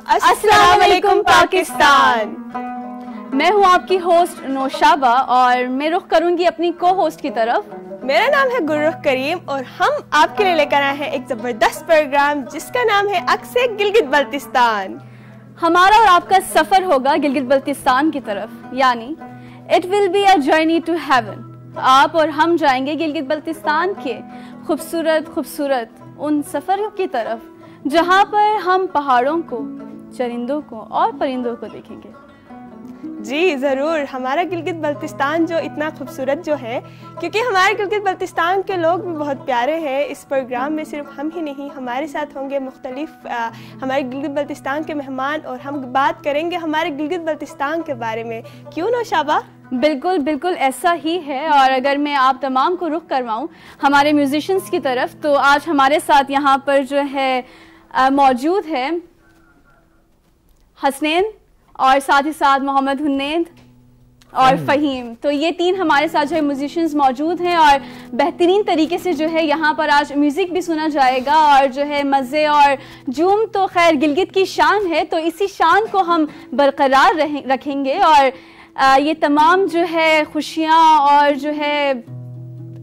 अस्सलाम वालेकुम पाकिस्तान। मैं हूं आपकी होस्ट नौशाबा और मैं रुख करूंगी अपनी को होस्ट की तरफ। मेरा नाम है गुर्रुख करीम और हम आपके लिए लेकर आए हैं एक जबरदस्त प्रोग्राम जिसका नाम है अक्से गिलगित बल्तिस्तान। हमारा और आपका सफर होगा गिलगित बल्तिस्तान की तरफ, यानी it will be a journey to heaven. आप और हम जाएंगे गिलगित बल्तिस्तान के खूबसूरत खूबसूरत उन सफरों की तरफ जहां पर हम पहाड़ों को, चरिंदों को और परिंदों को देखेंगे। जी ज़रूर, हमारा गिलगित बल्तिस्तान जो इतना खूबसूरत जो है, क्योंकि हमारे गिलगित बल्तिस्तान के लोग भी बहुत प्यारे हैं। इस प्रोग्राम में सिर्फ हम ही नहीं, हमारे साथ होंगे मुख्तलिफ हमारे गिलगित बल्तिस्तान के मेहमान और हम बात करेंगे हमारे गिलगित बल्तिस्तान के बारे में। क्यों नौशाबा? बिल्कुल बिल्कुल ऐसा ही है। और अगर मैं आप तमाम को रुख करवाऊँ हमारे म्यूजिशियंस की तरफ, तो आज हमारे साथ यहाँ पर जो है मौजूद है हसनैन और साथ ही साथ मोहम्मद हुन्नैद और फ़हीम। तो ये तीन हमारे साथ जो है म्यूजिशियंस मौजूद हैं और बेहतरीन तरीके से जो है यहाँ पर आज म्यूज़िक भी सुना जाएगा और जो है मज़े और जूम तो खैर गिलगित की शान है, तो इसी शान को हम बरकरार रखेंगे और ये तमाम जो है खुशियाँ और जो है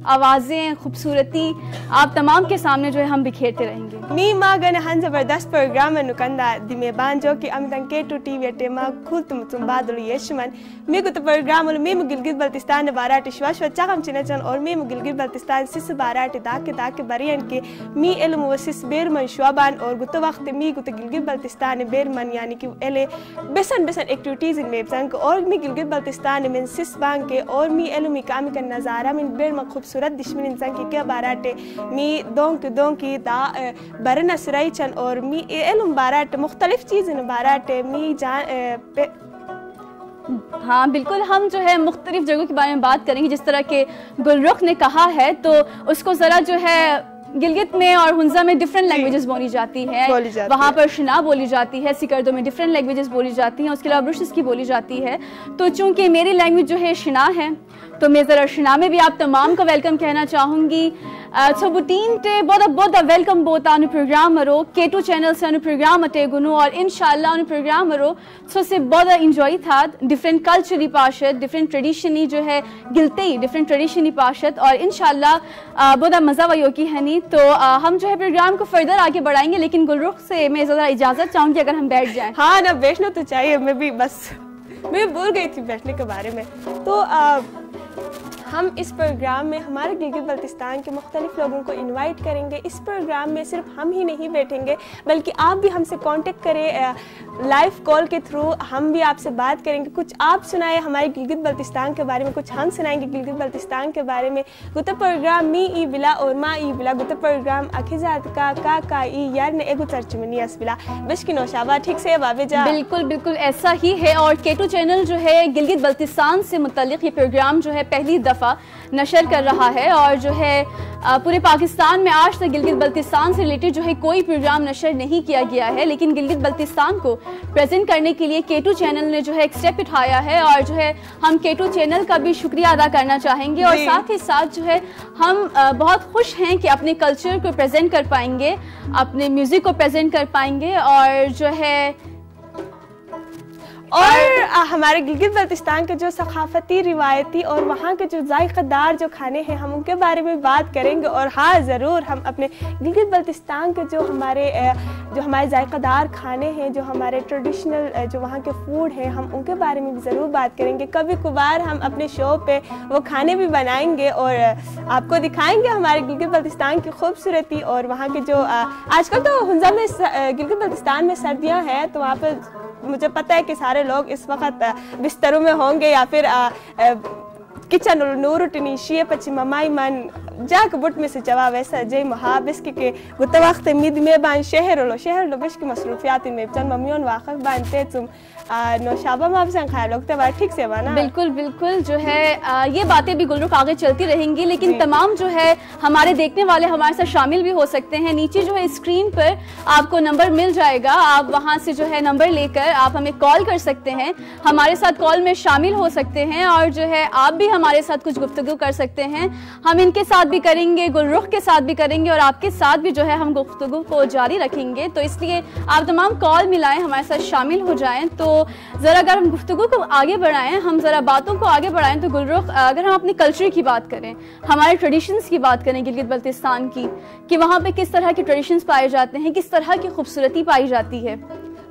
आवाज़ें, खूबसूरती आप तमाम के सामने जो है हम बिखेरते रहेंगे। मी मागन हन जबरदस्त प्रोग्राम नुकंदा दिमेबान जो कि अमितन के टू टीवी टेमा खुल तुम बादल यशमन मी गुत प्रोग्राम मी गिलगित बल्तिस्तान बाराट श्वास वच्चा हम चिनचन और मी गिलगित बल्तिस्तान सिस बाराट दाके बरियन के मी एल मुवसिस बेरमन शुआबान और गुत वक्त मी गुत गिलगित बल्तिस्तान बेरमन यानी कि एले बेसन एक्टिविटीज इन मेबसन को और मी गिलगित बल्तिस्तान में सिस बांग के और मी एल मी काम का नज़ारा मिन बेरमन खूबसूरत दिशमिन इंसान की क्या बाराटे मी दों की दा बरना सराइचन और मी एलुम बाराटे मुख्तलिफ चीज़ें बाराटे मी जान हाँ बिल्कुल, हम जो है मुख्तलिफ जगहों के बारे में बात करेंगे। जिस तरह के गुलरुख ने कहा है तो उसको ज़रा जो है गिलगित में और हुंजा में डिफरेंट लैंग्वेजेस बोली जाती है, वहाँ पर शिना बोली जाती है, सिकरदो में डिफरेंट लैंग्वेजेस बोली जाती हैं, उसके अलावा ब्रुशिस की बोली जाती है। तो चूँकि मेरी लैंग्वेज जो है शिना है तो मैं ज़रा शिना में भी आप तमाम को वेलकम कहना चाहूँगी। सो बुटीन टे बहुत वेलकम बोता अनु प्रोग्राम मरो K2 चैनल से अनु प्रोग्राम अटे गुनु और इंशाल्लाह अनु प्रोग्राम मरो सो से बहुत इंजॉय था। डिफरेंट कल्चरी पाशत, डिफरेंट ट्रेडिशनी जो है गिलते ही डिफरेंट ट्रेडिशनी पाशत और इंशाल्लाह बहुत मज़ा वही की है नहीं। तो हम जो है प्रोग्राम को फर्दर आगे बढ़ाएंगे, लेकिन गुलरुख से मैं ज़रा इजाज़त चाहूँगी अगर हम बैठ जाएँ। हाँ ना, बैठना तो चाहिए। मैं भूल गई थी बैठने के बारे में। तो हम इस प्रोग्राम में हमारे गिलगित बल्तिस्तान के मुख्तलिफ लोगों को इनवाइट करेंगे। इस प्रोग्राम में सिर्फ हम ही नहीं बैठेंगे, बल्कि आप भी हमसे कांटेक्ट करें लाइव कॉल के थ्रू। हम भी आपसे बात करेंगे, कुछ आप सुनाए हमारे गिलगित बल्तिस्तान के बारे में, कुछ हम सुनाएंगे गिलगित बल्तिस्तान के बारे में। गुत प्रोग्राम मी ई बिला और मा ई बिला गुत प्रोग्राम अखिजात का ई यार ने एगु चर्चमनी असबिला बिश की नौशाबा ठीक से बाबे जा। बिल्कुल ऐसा ही है। और K2 चैनल जो है गिलगित बल्तिस्तान से मुताल्लिक ये प्रोग्राम जो है पहली दफ़ा नशर कर रहा है और जो है पूरे पाकिस्तान में आज तक गिलगित बल्तिस्तान से रिलेटेड जो है कोई प्रोग्राम नशर नहीं किया गया है, लेकिन गिलगित बल्तिस्तान को प्रेजेंट करने के लिए K2 चैनल ने जो है एक स्टेप उठाया है और जो है हम K2 चैनल का भी शुक्रिया अदा करना चाहेंगे। और साथ ही साथ जो है हम बहुत खुश हैं कि अपने कल्चर को प्रेजेंट कर पाएंगे, अपने म्यूज़िक को प्रेजेंट कर पाएंगे और जो है हमारे गिलगित बल्तिस्तान के जो सकाफती, रिवायती और वहाँ के जो जायकेदार जो खाने हैं हम उनके बारे में बात करेंगे। और हाँ ज़रूर हम अपने गिलगित बल्तिस्तान के जो हमारे जायकेदार खाने हैं, जो हमारे ट्रेडिशनल जो वहाँ के फूड हैं, हम उनके बारे में भी ज़रूर बात करेंगे। कभी कभार हम अपने शो पे वो खाने भी बनाएंगे और आपको दिखाएंगे हमारे गिलगित बल्तिस्तान की खूबसूरती। और वहाँ के जो आजकल तो हुंजा में गिलगित बल्तिस्तान में सर्दियाँ हैं, तो वहाँ पर मुझे पता है कि सारे लोग इस वक्त बिस्तरों में होंगे या फिर किचन नूर टनीशिया पची ममाई मन जाक बुट में से जवा वैसा जय महाबिस के गुत वक्त मिद में बान शहर लो बिश की मसरूफियात में चन मम्मियों वाक़िफ़ बानते तुम नौशाबा में आपसे ख्याल रखते बात ठीक से बना। बिल्कुल जो है ये बातें भी गुलरुख आगे चलती रहेंगी, लेकिन तमाम जो है हमारे देखने वाले हमारे साथ शामिल भी हो सकते हैं। नीचे जो है स्क्रीन पर आपको नंबर मिल जाएगा, आप वहां से जो है नंबर लेकर आप हमें कॉल कर सकते हैं, हमारे साथ कॉल में शामिल हो सकते हैं और जो है आप भी हमारे साथ कुछ गुफ्तगू कर सकते हैं। हम इनके साथ भी करेंगे, गुलरुख के साथ भी करेंगे और आपके साथ भी जो है हम गुफ्तगू को जारी रखेंगे। तो इसलिए आप तमाम कॉल मिलाएं, हमारे साथ शामिल हो जाएं। तो ज़रा अगर हम गुफ्तगू को आगे बढ़ाएं, हम ज़रा बातों को आगे बढ़ाएं, तो गुलरुख अगर हम अपने कल्चर की बात करें, हमारे ट्रेडिशंस की बात करें गिलगित बल्तिस्तान की, कि वहाँ पे किस तरह के ट्रेडिशंस पाए जाते हैं, किस तरह की खूबसूरती पाई जाती है।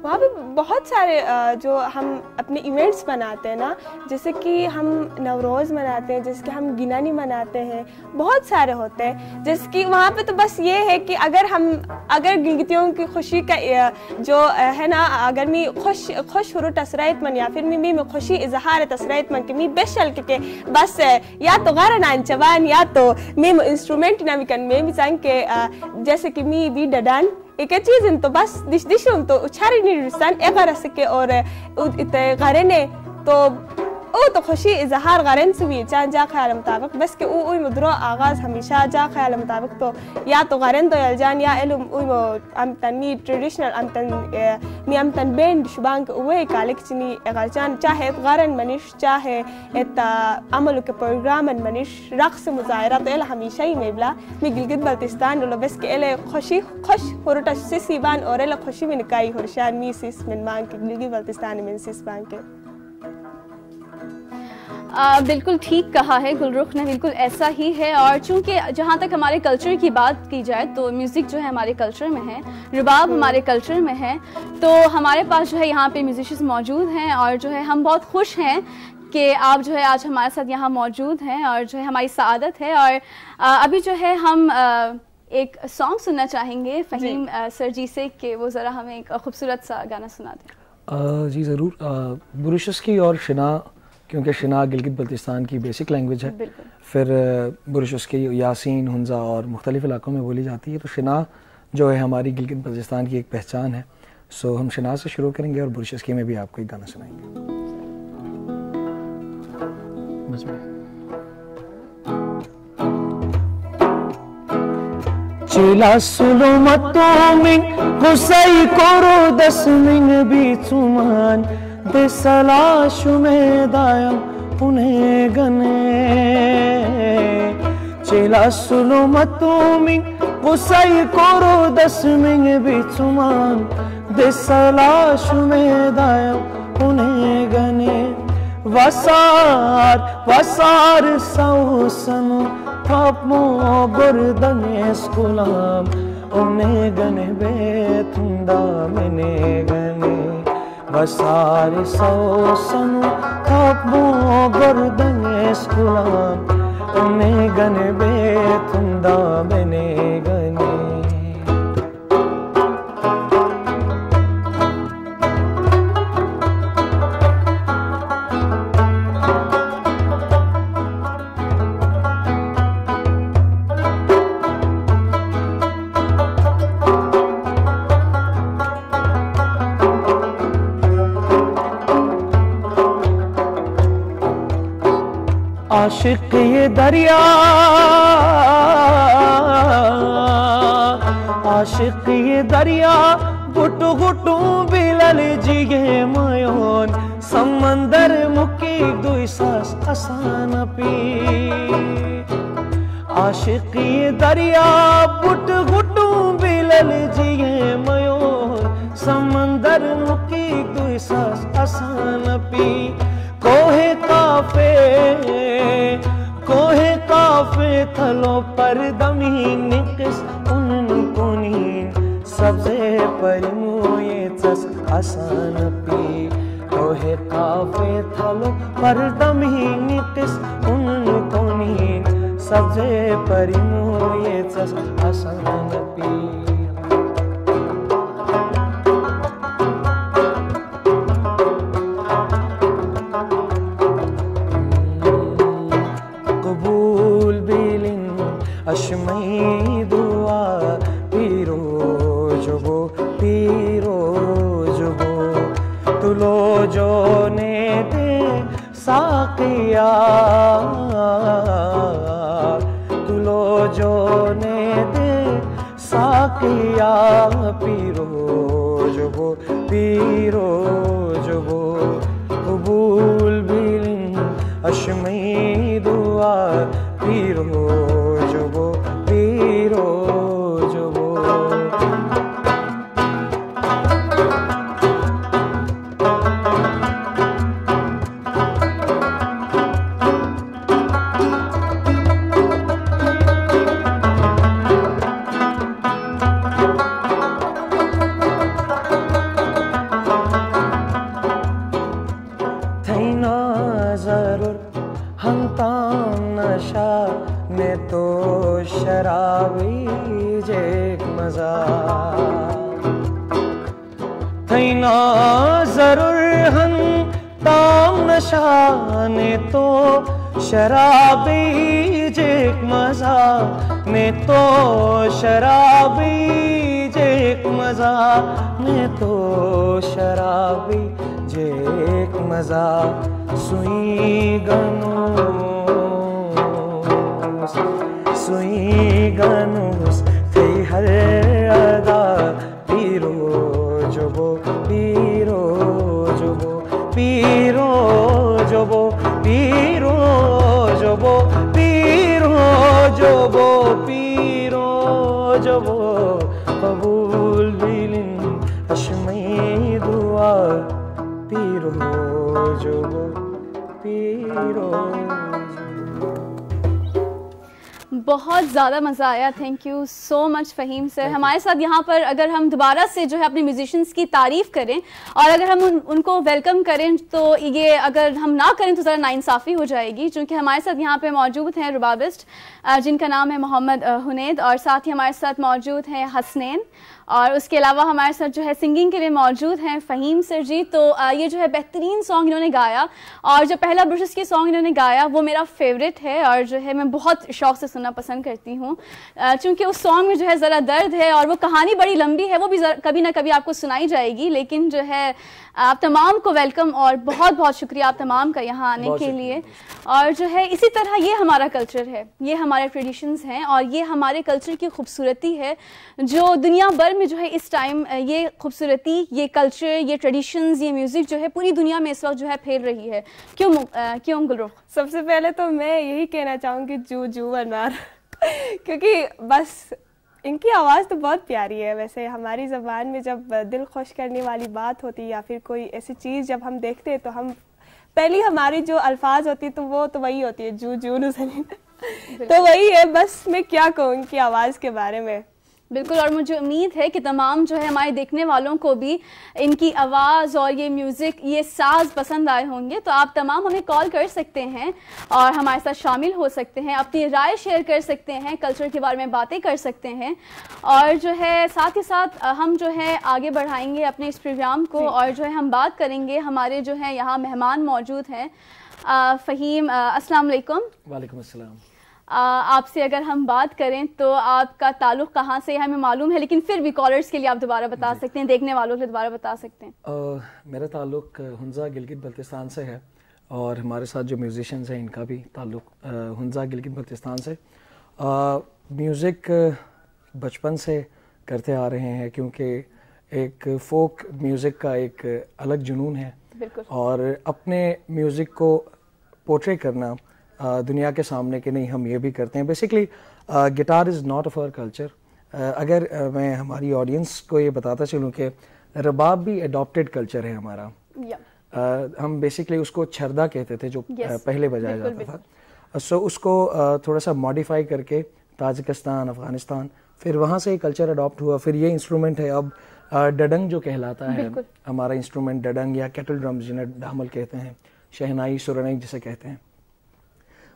वहाँ पे बहुत सारे जो हम अपने इवेंट्स मनाते हैं ना, जैसे कि हम नवरोज़ मनाते हैं, जैसे कि हम गिनानी मनाते हैं, बहुत सारे होते हैं। जैसे कि वहाँ पे तो बस ये है कि अगर गिलगितियों की खुशी का जो है ना, अगर मी खुश हुरु तसराइत मन या फिर मी में खुशी इजहार तसराइत मन के मी बेशल के बस या तो गारा नांचवान या तो मी इंस्ट्रूमेंट ना भी कन में भी संग के जैसे कि मी भी डडान एक चीज़ तो बस दिश तो उछारी निरसान एगार सके और इतने गारे ने तो खुशी इजहार गारन से भी चाह जा ख्याल मुताबिक बस के उई मुद्रो आगाज़ हमेशा जा ख्याल मुताबिक तो या तो गारन तो यलजान या एलुम उई मो अमतनी ट्रेडिशनल अमतन बैंड शुबांग उई कालिक चनी एगारजान चाहे गारन मनीष चाहे इतना अमल के प्रोग्राम मनीष रक्स मुजाहरा तो एल हमेशा ही मेबला मैं गिलगित बल्तिस्तान लो बस के एल खुश होरटा सिसीबान और एल खुशी में निकाई होरशान मी सिस में मांग के गिलगित बल्तिस्तान में सिस बांग के। बिल्कुल ठीक कहा है गुलरुख ने, बिल्कुल ऐसा ही है। और चूंकि जहाँ तक हमारे कल्चर की बात की जाए तो म्यूज़िक जो है हमारे कल्चर में है, रुबाब हमारे कल्चर में है, तो हमारे पास जो है यहाँ पे म्यूजिशियंस मौजूद हैं और जो है हम बहुत खुश हैं कि आप जो है आज हमारे साथ यहाँ मौजूद हैं और जो है हमारी सआदत है। और अभी जो है हम एक सॉन्ग सुनना चाहेंगे फ़हीम सर जी से कि वो ज़रा हमें एक खूबसूरत सा गाना सुना दें। जी ज़रूर। बुरुशस की और शिना, क्योंकि शिना गिलगित बल्तिस्तान की बेसिक लैंग्वेज है, फिर बुरुशस की यासीन, हुंजा और मुख्तलिफ़ इलाकों में बोली जाती है, तो शिना जो है हमारी गिलगित बल्तिस्तान की एक पहचान है। सो हम शिना से शुरू करेंगे और बुरुशस की में भी आपको एक गाना सुनाएंगे। चिला सुलुमतोमिन हुसै कोरो दसमिन बिचुमान देसला शुमेदायम उन्हें गने Cela solo matuming Kusay koro dasming bichuman Desala shumedayam Une gane Vasar sausanu Tapmo gordane skulam Une gane betunda mene gane Vasar sausanu Tapmo gordane skulam Une gane betunda mene gane आशिक ये दरिया आशिक ये दरिया गुटू गुटू बिलल जिगे मयोन समंदर मुकी दुई सास आसान P आशिक ये दरिया गुट गुटू बिलल जिगे मयोन समंदर मुकी दुई सास आसान पी कोहे काफे थलो पर दमी निकस उनको नीन सबसे परिमो ये चस आसान पी कोहे काफे थलो पर दमी निकस उनको नीन सबसे परिमो ये चस आसान पी अशमई दुआ पीरो जुबो तुलो जो ने दे साकिया तुलो जो ने दे साकिया पीरो जुबो कबूल बिलिन अशमई दुआ पीरो जुबो थैना जरूर हम ताम नशा ने तो शराबी जेक मजा थैना जरूर हम ताम नशा ने तो शराबी जेक मजा ने तो शराबी जेक मजा ने तो शराबी जेक मजा सुई गनुस थे हर अदा पीरो जुबो कबूल बिलिन अशमई दुआ पीरो जुबो बहुत ज़्यादा मज़ा आया। Thank you so much Faheem sir. हमारे साथ यहाँ पर अगर हम दोबारा से जो है अपने म्यूजिशियंस की तारीफ़ करें और अगर हम उनको वेलकम करें तो ये अगर हम ना करें तो ज़रा नाइंसाफ़ी हो जाएगी, क्योंकि हमारे साथ यहाँ पे मौजूद हैं रुबाबिस्ट जिनका नाम है मोहम्मद हुनैद, और साथ ही हमारे साथ मौजूद हैं हसनैन, और उसके अलावा हमारे साथ जो है सिंगिंग के लिए मौजूद हैं फ़हीम सर जी। तो ये जो है बेहतरीन सॉन्ग इन्होंने गाया, और जो पहला ब्रुशेस की सॉन्ग इन्होंने गाया वो मेरा फेवरेट है, और जो है मैं बहुत शौक़ से सुनना पसंद करती हूँ, क्योंकि उस सॉन्ग में जो है ज़रा दर्द है और वो कहानी बड़ी लंबी है, वो भी कभी ना कभी आपको सुनाई जाएगी। लेकिन जो है आप तमाम को वेलकम और बहुत बहुत शुक्रिया आप तमाम का यहाँ आने के लिए। और जो है इसी तरह ये हमारा कल्चर है, ये हमारे ट्रेडिशंस हैं, और ये हमारे कल्चर की खूबसूरती है जो दुनिया भर वर्ल्ड में जो है इस टाइम ये खूबसूरती, ये कल्चर, ये ट्रेडिशंस, ये म्यूज़िक जो है पूरी दुनिया में इस वक्त जो है फैल रही है, क्यों गुलरुख? सबसे पहले तो मैं यही कहना चाहूँगी जू अनवार क्योंकि बस इनकी आवाज़ तो बहुत प्यारी है। वैसे हमारी ज़बान में जब दिल खुश करने वाली बात होती है या फिर कोई ऐसी चीज़ जब हम देखते हैं तो हम पहली हमारी जो अल्फाज होती है तो वो तो वही होती है जू नुसरीन तो वही है, बस मैं क्या कहूँ इनकी आवाज़ के बारे में। बिल्कुल, और मुझे उम्मीद है कि तमाम जो है हमारे देखने वालों को भी इनकी आवाज़ और ये म्यूज़िक, ये साज पसंद आए होंगे। तो आप तमाम हमें कॉल कर सकते हैं और हमारे साथ शामिल हो सकते हैं, अपनी राय शेयर कर सकते हैं, कल्चर के बारे में बातें कर सकते हैं और जो है साथ ही साथ हम जो है आगे बढ़ाएंगे अपने इस प्रोग्राम को और जो है हम बात करेंगे। हमारे जो है यहाँ मेहमान मौजूद हैं। फ़हीम, अस्सलाम वालेकुम। वालेकुम अस्सलाम। आपसे अगर हम बात करें तो आपका ताल्लुक़ कहाँ से है हमें मालूम है, लेकिन फिर भी कॉलर्स के लिए आप दोबारा बता सकते हैं, देखने वालों के लिए दोबारा बता सकते हैं। मेरा ताल्लुक़ हुंज़ा गिलगित बल्तिस्तान से है और हमारे साथ जो म्यूज़िशियंस हैं इनका भी ताल्लुक़ हुंज़ा गिलगित बल्तिस्तान से। म्यूज़िक बचपन से करते आ रहे हैं क्योंकि एक फ़ोक म्यूज़िक का एक अलग जुनून है और अपने म्यूज़िक को पोर्ट्रे करना दुनिया के सामने कि नहीं हम ये भी करते हैं। Basically guitar is not of our culture. अगर मैं हमारी ऑडियंस को ये बताता चलूँ कि रबाब भी अडॉप्टेड कल्चर है हमारा। हम बेसिकली उसको छरदा कहते थे जो पहले बजाया जाता था। सो उसको थोड़ा सा मॉडिफाई करके ताजिकिस्तान, अफ़गानिस्तान, फिर वहाँ से कल्चर अडॉप्ट हुआ। फिर ये इंस्ट्रूमेंट है अब डडंग जो कहलाता है हमारा इंस्ट्रूमेंट, डडंग या केटल ड्रम्स जिन्हें डामल कहते हैं, शहनाई, सुरनई जिसे कहते हैं,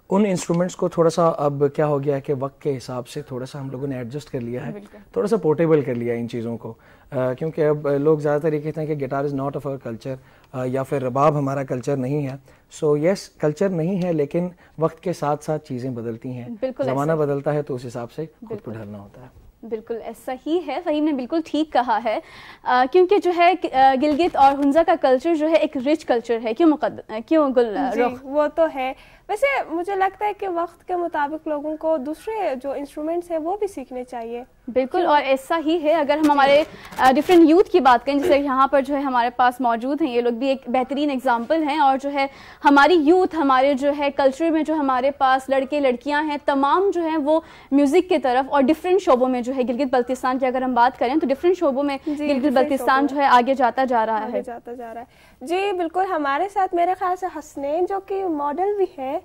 उन इंस्ट्रूमेंट्स को थोड़ा सा अब क्या हो गया है कि वक्त के हिसाब से थोड़ा सा हम लोगों ने एडजस्ट कर लिया है, थोड़ा सा पोर्टेबल कर लिया इन चीज़ों को क्योंकि अब लोग ज़्यादातर ये कहते हैं कि guitar is not of our culture या फिर रबाब हमारा कल्चर नहीं है। सो यस, कल्चर नहीं है लेकिन वक्त के साथ साथ चीज़ें बदलती हैं, ज़माना बदलता है तो उस हिसाब से खुद को ढलना होता है। बिल्कुल ऐसा ही है, फ़हीम ने बिल्कुल ठीक कहा है क्योंकि जो है गिलगित और हुंज़ा का कल्चर जो है एक रिच कल्चर है। क्यों गुलरुख? वो तो है। वैसे मुझे लगता है कि वक्त के मुताबिक लोगों को दूसरे जो इंस्ट्रूमेंट्स हैं वो भी सीखने चाहिए। बिल्कुल, और ऐसा ही है। अगर हम हमारे डिफरेंट यूथ की बात करें, जैसे यहाँ पर जो है हमारे पास मौजूद हैं, ये लोग भी एक बेहतरीन एग्जांपल हैं। और जो है हमारी यूथ, हमारे जो है कल्चर में जो हमारे पास लड़के लड़कियाँ हैं, तमाम जो हैं वो म्यूज़िक की तरफ और डिफरेंट शोबों में जो है गिलगित बल्तिस्तान की अगर हम बात करें तो डिफरेंट शोबों में गिलगित बल्तिस्तान जो है आगे जाता जा रहा है। जी बिल्कुल। हमारे साथ मेरे ख्याल से हसनैन जो कि मॉडल भी है,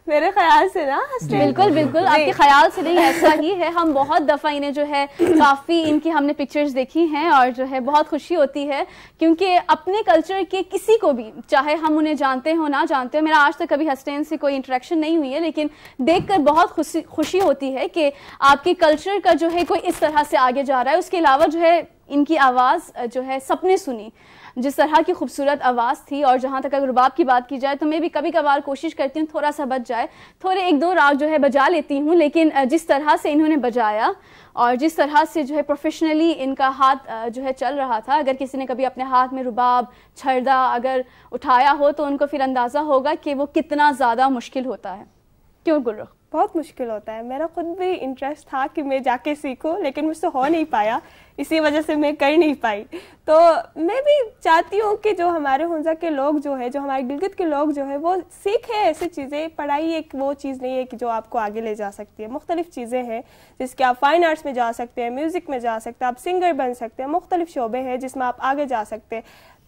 मेरे ख्याल से ना। बिल्कुल बिल्कुल, आपके ख्याल से नहीं, ऐसा ही है। हम बहुत दफ़ा इन्हें जो है काफ़ी इनकी हमने पिक्चर्स देखी हैं और जो है बहुत खुशी होती है क्योंकि अपने कल्चर के किसी को भी, चाहे हम उन्हें जानते हो ना जानते हो, मेरा आज तक कभी हसनैन से कोई इंटरेक्शन नहीं हुई है, लेकिन देखकर बहुत खुशी होती है कि आपके कल्चर का जो है कोई इस तरह से आगे जा रहा है। उसके अलावा जो है इनकी आवाज़ जो है सबने सुनी, जिस तरह की खूबसूरत आवाज़ थी। और जहाँ तक अगर रुबाब की बात की जाए तो मैं भी कभी कभार कोशिश करती हूँ थोड़ा सा बच जाए, थोड़े एक दो राग जो है बजा लेती हूँ, लेकिन जिस तरह से इन्होंने बजाया और जिस तरह से जो है प्रोफेशनली इनका हाथ जो है चल रहा था, अगर किसी ने कभी अपने हाथ में रुबाब, छरदा अगर उठाया हो तो उनको फिर अंदाज़ा होगा कि वो कितना ज़्यादा मुश्किल होता है। क्यों गुलरुख? बहुत मुश्किल होता है। मेरा खुद भी इंटरेस्ट था कि मैं जाके सीखूं, लेकिन मुझसे हो नहीं पाया, इसी वजह से मैं कर नहीं पाई। तो मैं भी चाहती हूँ कि जो हमारे हुंज़ा के लोग जो है, जो हमारे गिलगित के लोग जो है वो सीखें ऐसी चीज़ें। पढ़ाई एक वो चीज़ नहीं है कि जो आपको आगे ले जा सकती है। मुख्तलिफ चीज़ें हैं जिसके आप फाइन आर्ट्स में जा सकते हैं, म्यूज़िक में जा सकते हैं, आप सिंगर बन सकते हैं, मुख्तलिफ शोबे हैं जिसमें आप आगे जा सकते हैं।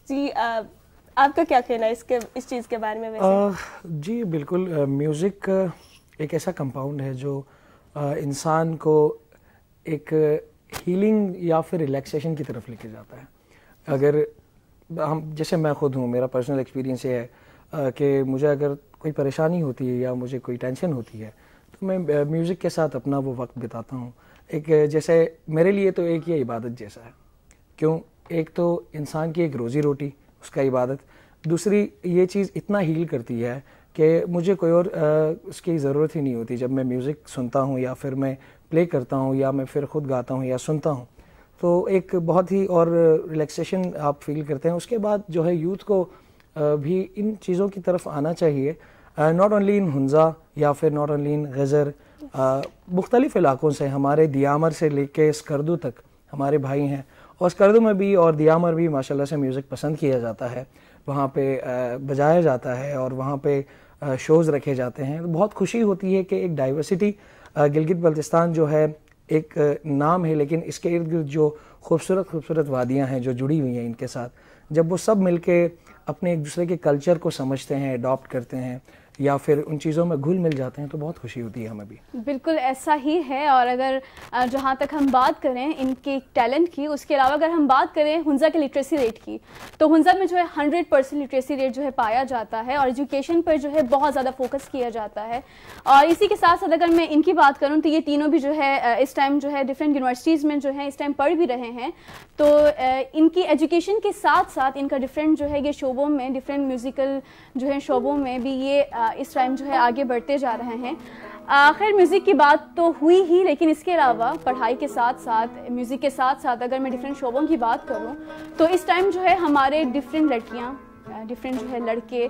जी आपका क्या कहना है इस चीज़ के बारे में? जी बिल्कुल, म्यूज़िक एक ऐसा कंपाउंड है जो इंसान को एक हीलिंग या फिर रिलैक्सेशन की तरफ लेके जाता है। अगर हम, जैसे मैं खुद हूँ, मेरा पर्सनल एक्सपीरियंस ये है कि मुझे अगर कोई परेशानी होती है या मुझे कोई टेंशन होती है तो मैं म्यूज़िक के साथ अपना वो वक्त बिताता हूँ। एक जैसे मेरे लिए तो एक ये इबादत जैसा है। क्यों? एक तो इंसान की एक रोज़ी रोटी, उसका इबादत, दूसरी ये चीज़ इतना हील करती है कि मुझे कोई और उसकी ज़रूरत ही नहीं होती। जब मैं म्यूज़िक सुनता हूँ या फिर मैं प्ले करता हूँ या मैं फिर ख़ुद गाता हूँ या सुनता हूँ तो एक बहुत ही और रिलैक्सेशन आप फील करते हैं। उसके बाद जो है यूथ को भी इन चीज़ों की तरफ आना चाहिए, नॉट ओनली इन हुंज़ा या फिर नॉट ओनली इन गज़र, मुख्तलिफ़ इलाक़ों से, हमारे दियामर से लेके स्कर्दू तक हमारे भाई हैं। और स्कर्दो में भी और दियामर भी माशाल्लाह से म्यूज़िक पसंद किया जाता है, वहाँ पे बजाया जाता है और वहाँ पे शोज़ रखे जाते हैं। तो बहुत खुशी होती है कि एक डाइवर्सिटी गिलगित बल्तिस्तान जो है एक नाम है, लेकिन इसके इर्द गिर्द जो खूबसूरत खूबसूरत वादियाँ हैं जो जुड़ी हुई हैं इनके साथ, जब वो सब मिलके अपने एक दूसरे के कल्चर को समझते हैं, अडॉप्ट करते हैं या फिर उन चीज़ों में घुल मिल जाते हैं, तो बहुत खुशी होती है हमें भी। बिल्कुल ऐसा ही है। और अगर जहाँ तक हम बात करें इनके टैलेंट की, उसके अलावा अगर हम बात करें हुंजा के लिटरेसी रेट की, तो हुंजा में जो है 100% लिटरेसी रेट जो है पाया जाता है और एजुकेशन पर जो है बहुत ज़्यादा फोकस किया जाता है। और इसी के साथ साथ अगर मैं इनकी बात करूँ तो ये तीनों भी जो है इस टाइम जो है डिफरेंट यूनिवर्सिटीज़ में जो है इस टाइम पढ़ भी रहे हैं। तो इनकी एजुकेशन के साथ साथ इनका डिफरेंट जो है ये शोबों में, डिफरेंट म्यूज़िकल जो है शोबों में भी ये इस टाइम जो है आगे बढ़ते जा रहे हैं। खैर म्यूज़िक की बात तो हुई ही, लेकिन इसके अलावा पढ़ाई के साथ साथ, म्यूज़िक के साथ साथ अगर मैं डिफरेंट शोबों की बात करूं तो इस टाइम जो है हमारे डिफरेंट लड़कियां, डिफरेंट जो है लड़के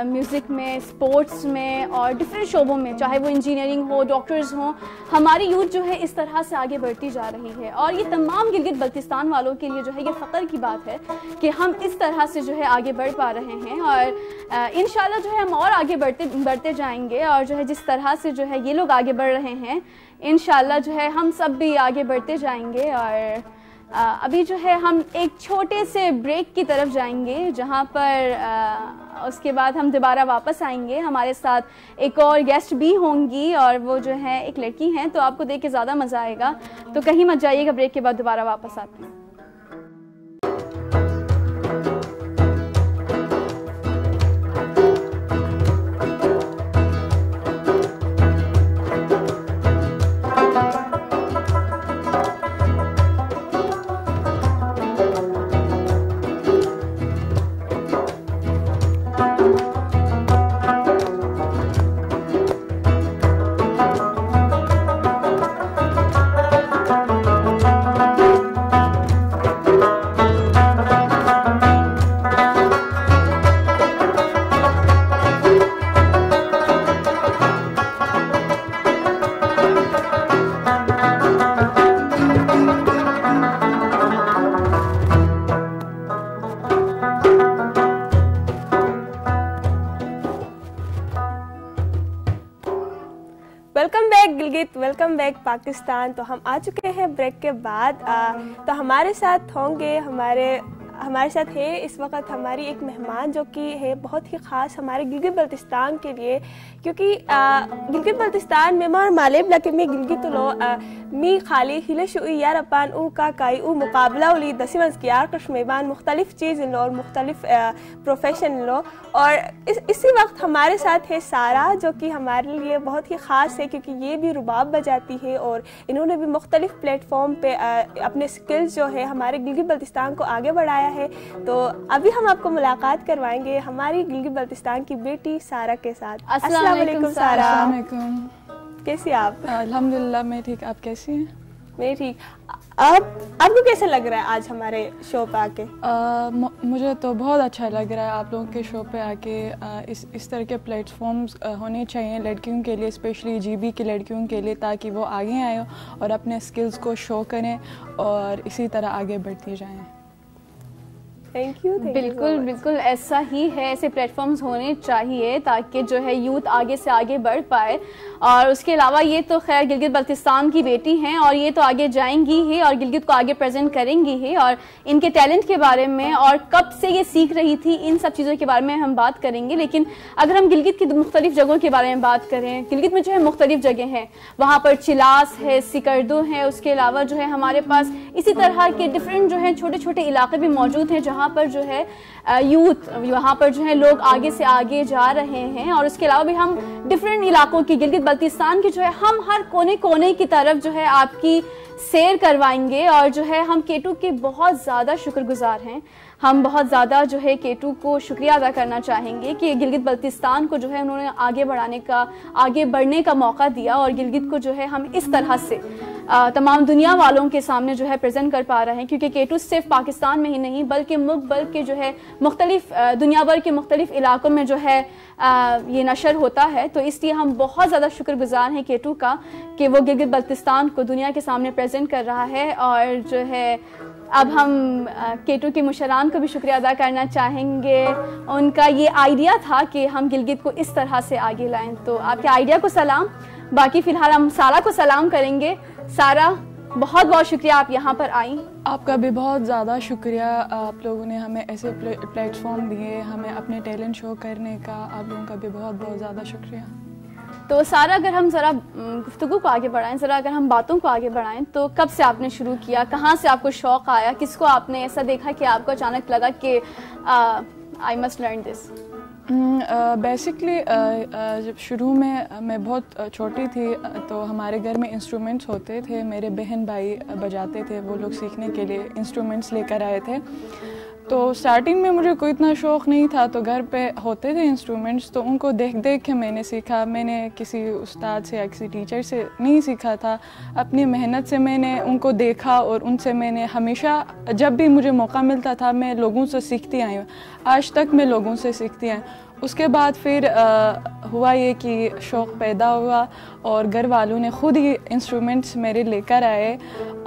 म्यूज़िक में, स्पोर्ट्स में और डिफरेंट शोबों में, चाहे वो इंजीनियरिंग हो, डॉक्टर्स हों, हमारी यूथ जो है इस तरह से आगे बढ़ती जा रही है। और ये तमाम गिलगित बल्तिस्तान वालों के लिए जो है ये फ़ख्र की बात है कि हम इस तरह से जो है आगे बढ़ पा रहे हैं। और इंशाल्लाह जो है हम और आगे बढ़ते जाएंगे और जो है जिस तरह से जो है ये लोग आगे बढ़ रहे हैं, इंशाल्लाह जो है हम सब भी आगे बढ़ते जाएंगे। और अभी जो है हम एक छोटे से ब्रेक की तरफ जाएंगे, जहां पर उसके बाद हम दोबारा वापस आएंगे। हमारे साथ एक और गेस्ट भी होंगी और वो जो है एक लड़की हैं, तो आपको देख के ज़्यादा मज़ा आएगा। तो कहीं मत जाइएगा, ब्रेक के बाद दोबारा वापस आते हैं। Welcome back Pakistan. तो हम आ चुके हैं ब्रेक के बाद। तो हमारे साथ होंगे, हमारे साथ है इस वक्त हमारी एक मेहमान जो कि है बहुत ही ख़ास हमारे गिलगित बल्तिस्तान के लिए, क्योंकि गिलगित बल्तिस्तान में मार मालेब लके में गिलगित लो मी खाली हिलश यार अपान ऊ का काई ऊ मुकाबला उली दसिमंस की यार कश्मेबान मुख्तलिफ चीज़ लो और मुख्तलिफ प्रोफेशन लो। और इसी वक्त हमारे साथ है सारा, जो कि हमारे लिए बहुत ही ख़ास है क्योंकि ये भी रुबाब बजाती है और इन्होंने भी मुख्तलिफ प्लेटफॉर्म पे अपने स्किल्स जो है हमारे गिलगित बल्तिस्तान को आगे बढ़ाया है। तो अभी हम आपको मुलाकात करवाएंगे हमारी गिलगित बल्तिस्तान की बेटी सारा के साथ। अस्सलाम वालेकुम सारा। कैसी आप? अल्हम्दुलिल्लाह मैं ठीक, आप कैसी हैं? मैं ठीक। आपको कैसा लग रहा है आज हमारे शो पे आके? मुझे तो बहुत अच्छा लग रहा है आप लोगों के शो पे आके। इस तरह के प्लेटफॉर्म्स होने चाहिए लड़कियों के लिए, स्पेशली जीबी की लड़कियों के लिए, ताकि वो आगे आए और अपने स्किल्स को शो करें और इसी तरह आगे बढ़ती जाएं। Thank you. बिल्कुल बिल्कुल ऐसा ही है, ऐसे प्लेटफॉर्म्स होने चाहिए ताकि जो है यूथ आगे से आगे बढ़ पाए। और उसके अलावा ये तो खैर गिलगित बल्तिस्तान की बेटी हैं और ये तो आगे जाएंगी ही और गिलगित को आगे प्रेजेंट करेंगी ही। और इनके टैलेंट के बारे में और कब से ये सीख रही थी, इन सब चीज़ों के बारे में हम बात करेंगे। लेकिन अगर हम गिलगित की मुख्तलिफ जगहों के बारे में बात करें, गिलगित में जो है मुख्तलिफ जगह हैं, वहाँ पर चिलास है, सिकरदो है, उसके अलावा जो है हमारे पास इसी तरह के डिफरेंट जो है छोटे छोटे इलाके भी मौजूद हैं जहाँ पर जो है यूथ, वहाँ पर जो है लोग आगे से आगे जा रहे हैं। और उसके अलावा भी हम डिफरेंट इलाकों की, गिलगित बल्तिस्तान की जो है हम हर कोने कोने की तरफ जो है आपकी सैर करवाएंगे। और जो है हम केटू के बहुत ज़्यादा शुक्रगुजार हैं। हम बहुत ज़्यादा जो है केटू को शुक्रिया अदा करना चाहेंगे कि गिलगित बल्तिस्तान को जो है उन्होंने आगे बढ़ने का मौका दिया और गिलगित को जो है हम इस तरह से तमाम दुनिया वालों के सामने जो है प्रेजेंट कर पा रहे हैं, क्योंकि केटू सिर्फ पाकिस्तान में ही नहीं बल्कि मुल्क के जो है मुख्तलिफ दुनिया भर के मुख्तलिफ इलाकों में जो है ये नशर होता है। तो इसलिए हम बहुत ज़्यादा शुक्रगुजार हैं केटू का कि वो गिलगित बल्तिस्तान को दुनिया के सामने प्रेजेंट कर रहा है। और जो है अब हम केटू के मुशरान को भी शुक्रिया अदा करना चाहेंगे। उनका ये आइडिया था कि हम गिलगित को इस तरह से आगे लाएं, तो आपके आइडिया को सलाम। बाकी फ़िलहाल हम सारा को सलाम करेंगे। सारा, बहुत बहुत शुक्रिया आप यहाँ पर आई। आपका भी बहुत ज़्यादा शुक्रिया, आप लोगों ने हमें ऐसे प्लेटफॉर्म दिए हमें अपने टैलेंट शो करने का, आप लोगों का भी बहुत बहुत ज़्यादा शुक्रिया। तो सारा, अगर हम ज़रा गुफ्तगू को आगे बढ़ाएं, ज़रा अगर हम बातों को आगे बढ़ाएं, तो कब से आपने शुरू किया, कहाँ से आपको शौक़ आया, किसको आपने ऐसा देखा कि आपको अचानक लगा कि I must learn this? Basically जब शुरू में मैं बहुत छोटी थी तो हमारे घर में इंस्ट्रूमेंट्स होते थे, मेरे बहन भाई बजाते थे, वो लोग सीखने के लिए इंस्ट्रूमेंट्स लेकर आए थे। तो स्टार्टिंग में मुझे कोई इतना शौक़ नहीं था, तो घर पे होते थे इंस्ट्रूमेंट्स, तो उनको देख देख के मैंने सीखा। मैंने किसी उस्ताद से या किसी टीचर से नहीं सीखा था, अपनी मेहनत से मैंने उनको देखा और उनसे मैंने हमेशा जब भी मुझे मौका मिलता था मैं लोगों से सीखती आई हूँ। आज तक मैं लोगों से सीखती आई। उसके बाद फिर हुआ ये कि शौक़ पैदा हुआ और घर वालों ने ख़ुद ही इंस्ट्रूमेंट्स मेरे लेकर आए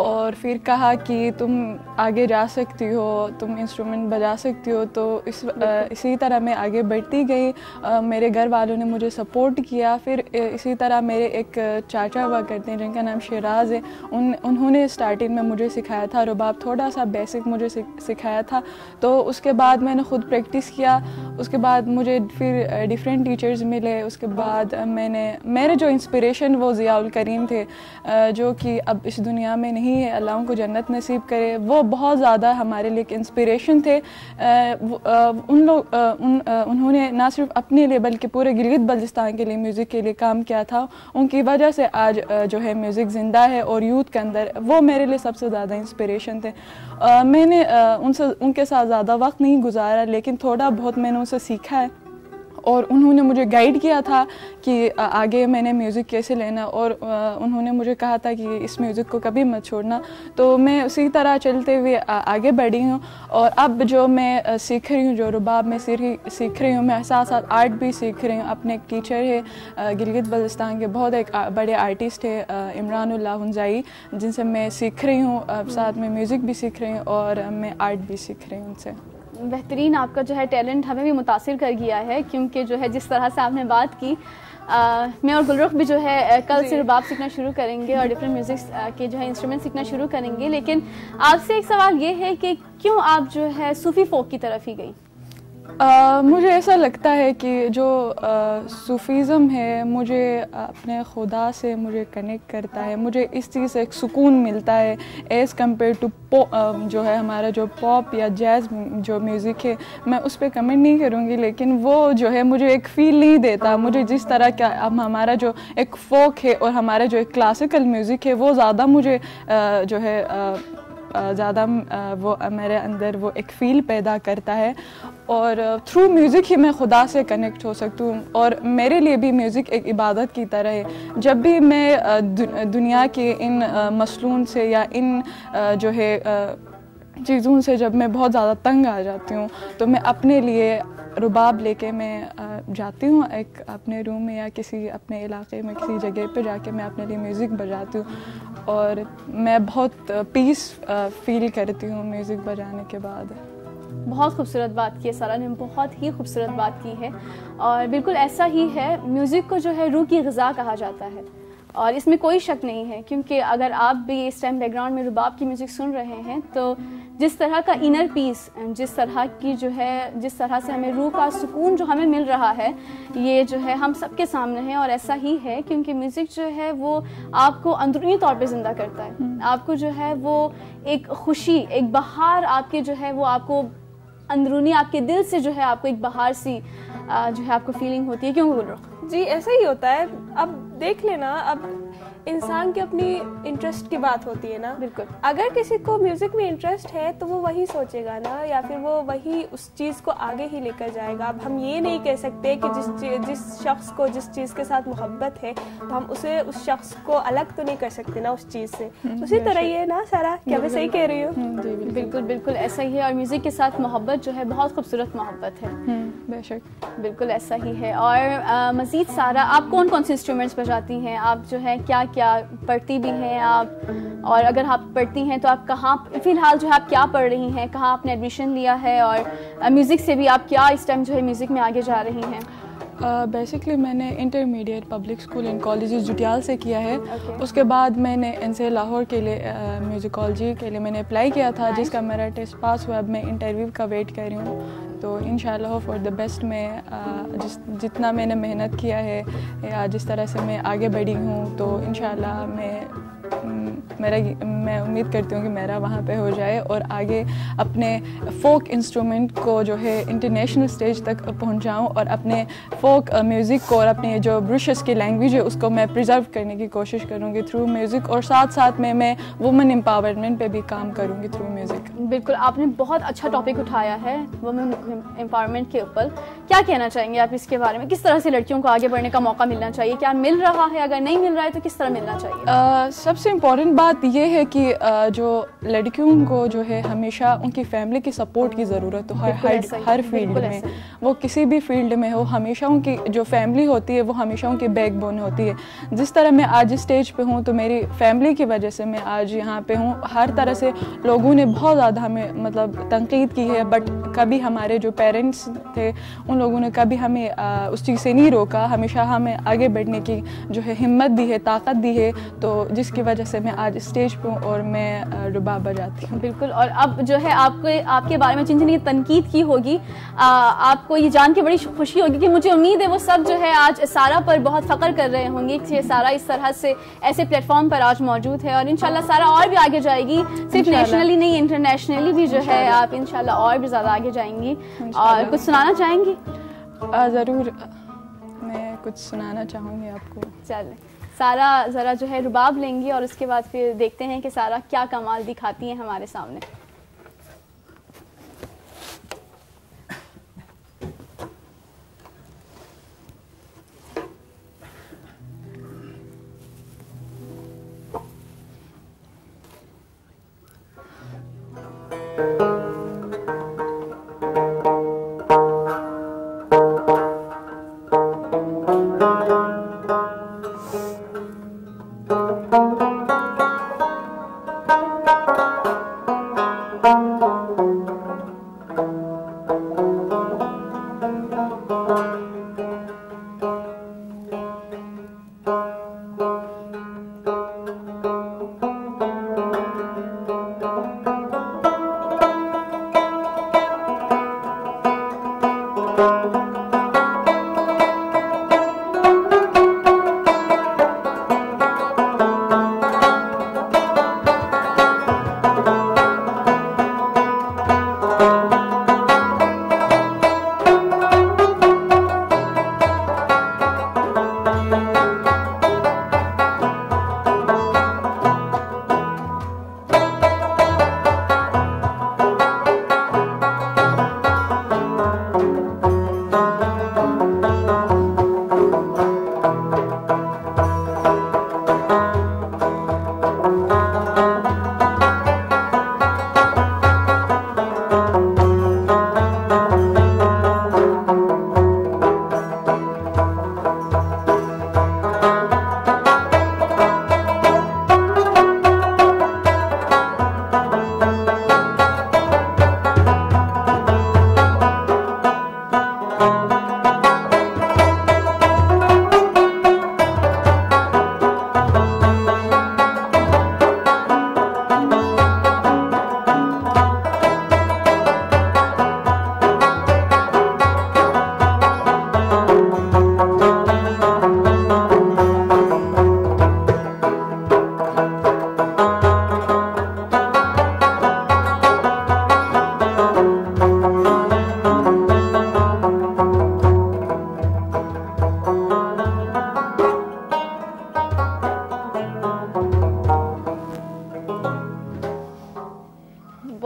और फिर कहा कि तुम आगे जा सकती हो, तुम इंस्ट्रूमेंट बजा सकती हो। तो इसी तरह मैं आगे बढ़ती गई। मेरे घर वालों ने मुझे सपोर्ट किया। फिर इसी तरह मेरे एक चाचा हुआ करते हैं जिनका नाम शिराज है, उन्होंने स्टार्टिंग में मुझे सिखाया था रुबाब, थोड़ा सा बेसिक मुझे सिखाया था। तो उसके बाद मैंने ख़ुद प्रैक्टिस किया। उसके बाद मुझे फिर डिफरेंट टीचर्स मिले। उसके बाद मेरे जो इंस्पिरेशन वो ज़ियाउल करीम थे, जो कि अब इस दुनिया में नहीं है, अल्लाह उनको जन्नत नसीब करे। वो बहुत ज़्यादा हमारे लिए एक इंस्पिरेशन थे। उन्होंने ना सिर्फ अपने लिए बल्कि पूरे गिलगित बल्तिस्तान के लिए म्यूज़िक के लिए काम किया था। उनकी वजह से आज जो है म्यूज़िक ज़िंदा है और यूथ के अंदर वो मेरे लिए सबसे ज़्यादा इंस्पिरेशन थे। मैंने उनके साथ ज़्यादा वक्त नहीं गुजारा, लेकिन थोड़ा बहुत मैंने उनसे सीखा है और उन्होंने मुझे गाइड किया था कि आगे मैंने म्यूज़िक कैसे लेना, और उन्होंने मुझे कहा था कि इस म्यूज़िक को कभी मत छोड़ना। तो मैं उसी तरह चलते हुए आगे बढ़ी हूँ। और अब जो मैं सीख रही हूँ, जो रुबाब में सीख रही हूँ, मैं साथ साथ आर्ट भी सीख रही हूँ। अपने एक टीचर है गिलगित बल्तिस्तान के बहुत एक बड़े आर्टिस्ट है इमरानुल्लाह हुंजाई, जिनसे मैं सीख रही हूँ। साथ में म्यूज़िक भी सीख रही हूँ और मैं आर्ट भी सीख रही हूँ उनसे। बेहतरीन, आपका जो है टैलेंट हमें भी मुतासिर कर गया है, क्योंकि जो है जिस तरह से आपने बात की, मैं और गुलरुख भी जो है कल से रुबाब सीखना शुरू करेंगे और डिफरेंट म्यूज़िक के जो है इंस्ट्रूमेंट सीखना शुरू करेंगे। लेकिन आपसे एक सवाल ये है कि क्यों आप जो है सूफ़ी फ़ोक की तरफ ही गई? मुझे ऐसा लगता है कि जो सूफ़ीज़म है मुझे अपने खुदा से मुझे कनेक्ट करता है। मुझे इस चीज़ से एक सुकून मिलता है एज़ कम्पेयर टू जो है हमारा जो पॉप या जैज़ जो म्यूज़िक है। मैं उस पर कमेंट नहीं करूँगी, लेकिन वो जो है मुझे एक फ़ील नहीं देता। मुझे जिस तरह का अब हमारा जो एक फ़ोक है और हमारा जो एक क्लासिकल म्यूज़िक है वो ज़्यादा मुझे जो है ज़्यादा वो मेरे अंदर वो एक फ़ील पैदा करता है। और थ्रू म्यूज़िक ही मैं खुदा से कनेक्ट हो सकती हूँ। और मेरे लिए भी म्यूज़िक एक इबादत की तरह है। जब भी मैं दुनिया के इन मसलून से या इन जो है चीज़ों से जब मैं बहुत ज़्यादा तंग आ जाती हूँ, तो मैं अपने लिए रुबाब लेके मैं जाती हूँ एक अपने रूम में या किसी अपने इलाके में किसी जगह पे जाके मैं अपने लिए म्यूज़िक बजाती हूँ और मैं बहुत पीस फील करती हूँ म्यूज़िक बजाने के बाद। बहुत खूबसूरत बात की है सारा ने, बहुत ही खूबसूरत बात की है और बिल्कुल ऐसा ही है। म्यूज़िक को जो है रूह की ग़िज़ा कहा जाता है और इसमें कोई शक नहीं है, क्योंकि अगर आप भी इस टाइम बैकग्राउंड में रुबाब की म्यूज़िक सुन रहे हैं तो जिस तरह का इनर पीस, जिस तरह की जो है जिस तरह से हमें रूह का सुकून जो हमें मिल रहा है, ये जो है हम सबके सामने है। और ऐसा ही है क्योंकि म्यूज़िक जो है वो आपको अंदरूनी तौर पे ज़िंदा करता है। आपको जो है वो एक खुशी, एक बहार आपके जो है वो आपको अंदरूनी आपके दिल से जो है आपको एक बहार सी जो है आपको फीलिंग होती है। क्यों बोल रहा हूँ? जी ऐसा ही होता है। अब देख लेना, अब इंसान की अपनी इंटरेस्ट की बात होती है ना। बिल्कुल। अगर किसी को म्यूजिक में इंटरेस्ट है तो वो वही सोचेगा ना, या फिर वो वही उस चीज़ को आगे ही लेकर जाएगा। अब हम ये नहीं कह सकते कि जिस शख्स को जिस चीज़ के साथ मोहब्बत है तो हम उस शख्स को अलग तो नहीं कर सकते ना उस चीज़ से। उसी तरह ही है ना सारा, क्या मैं सही कह रही हूँ? बिल्कुल बिल्कुल ऐसा ही है। और म्यूजिक के साथ मोहब्बत जो है बहुत खूबसूरत मोहब्बत है। बेशक बिल्कुल ऐसा ही है। और मज़ीद सारा, आप कौन कौन से इंस्ट्रूमेंट्स बजाती हैं? आप जो है क्या क्या पढ़ती भी हैं आप? और अगर आप पढ़ती हैं तो आप कहाँ फ़िलहाल जो है आप क्या पढ़ रही हैं, कहाँ आपने एडमिशन लिया है? और म्यूज़िक से भी आप क्या इस टाइम जो है म्यूज़िक में आगे जा रही हैं? बेसिकली मैंने intermediate public school and colleges Jutial से किया है। उसके बाद मैंने एनसे लाहौर के लिए म्यूज़िकोलॉजी के लिए मैंने अप्लाई किया था, जिसका मेरा टेस्ट पास हुआ। अब मैं इंटरव्यू का वेट कर रही हूँ। तो इंशाल्लाह फॉर द बेस्ट मैं जितना मैंने मेहनत किया है या जिस तरह से मैं आगे बढ़ी हूँ, तो इंशाल्लाह मैं उम्मीद करती हूँ कि मेरा वहाँ पे हो जाए और आगे अपने फोक इंस्ट्रूमेंट को जो है इंटरनेशनल स्टेज तक पहुँचाऊँ और अपने फोक म्यूज़िक को और अपने जो ब्रुशेस की लैंग्वेज है उसको मैं प्रिजर्व करने की कोशिश करूँगी थ्रू म्यूज़िक। और साथ साथ में मैं वुमेन एम्पावरमेंट पे भी काम करूँगी थ्रू म्यूज़िक। बिल्कुल, आपने बहुत अच्छा टॉपिक उठाया है वुमेन एम्पावरमेंट के ऊपर। क्या कहना चाहेंगे आप इसके बारे में? किस तरह से लड़कियों को आगे बढ़ने का मौका मिलना चाहिए? क्या मिल रहा है? अगर नहीं मिल रहा है तो किस तरह मिलना चाहिए? सबसे इम्पॉर्टेंट बात यह है कि जो लड़कियों को जो है हमेशा उनकी फैमिली की सपोर्ट की ज़रूरत हो हर फील्ड में, वो किसी भी फील्ड में हो। हमेशा उनकी जो फैमिली होती है वो हमेशा उनकी बैकबोन होती है। जिस तरह मैं आज इस स्टेज पे हूँ तो मेरी फैमिली की वजह से मैं आज यहाँ पे हूँ। हर तरह से लोगों ने बहुत ज़्यादा हमें मतलब तनकीद की है, बट कभी हमारे जो पेरेंट्स थे उन लोगों ने कभी हमें उस चीज़ से नहीं रोका। हमेशा हमें आगे बढ़ने की जो है हिम्मत दी है, ताकत दी है, तो जिसकी वजह से मैं आज स्टेज पे हूँ और मैं रुबाब बजाती हूँ। बिल्कुल। और अब जो है आपके बारे में जिन जिन तनकीद की होगी, आपको ये जान के बड़ी खुशी होगी कि मुझे उम्मीद है वो सब जो है आज सारा पर बहुत फ़ख्र कर रहे होंगे कि सारा इस तरह से ऐसे प्लेटफॉर्म पर आज मौजूद है। और इंशाल्लाह सारा और भी आगे जाएगी, सिर्फ नेशनली नहीं इंटरनेशनली भी जो है आप इंशाल्लाह और भी ज़्यादा आगे जाएंगी। और कुछ सुनाना चाहेंगी? ज़रूर, मैं कुछ सुनाना चाहूँगी आपको। चलें, सारा ज़रा जो है रुबाब लेंगी और उसके बाद फिर देखते हैं कि सारा क्या कमाल दिखाती हैं हमारे सामने।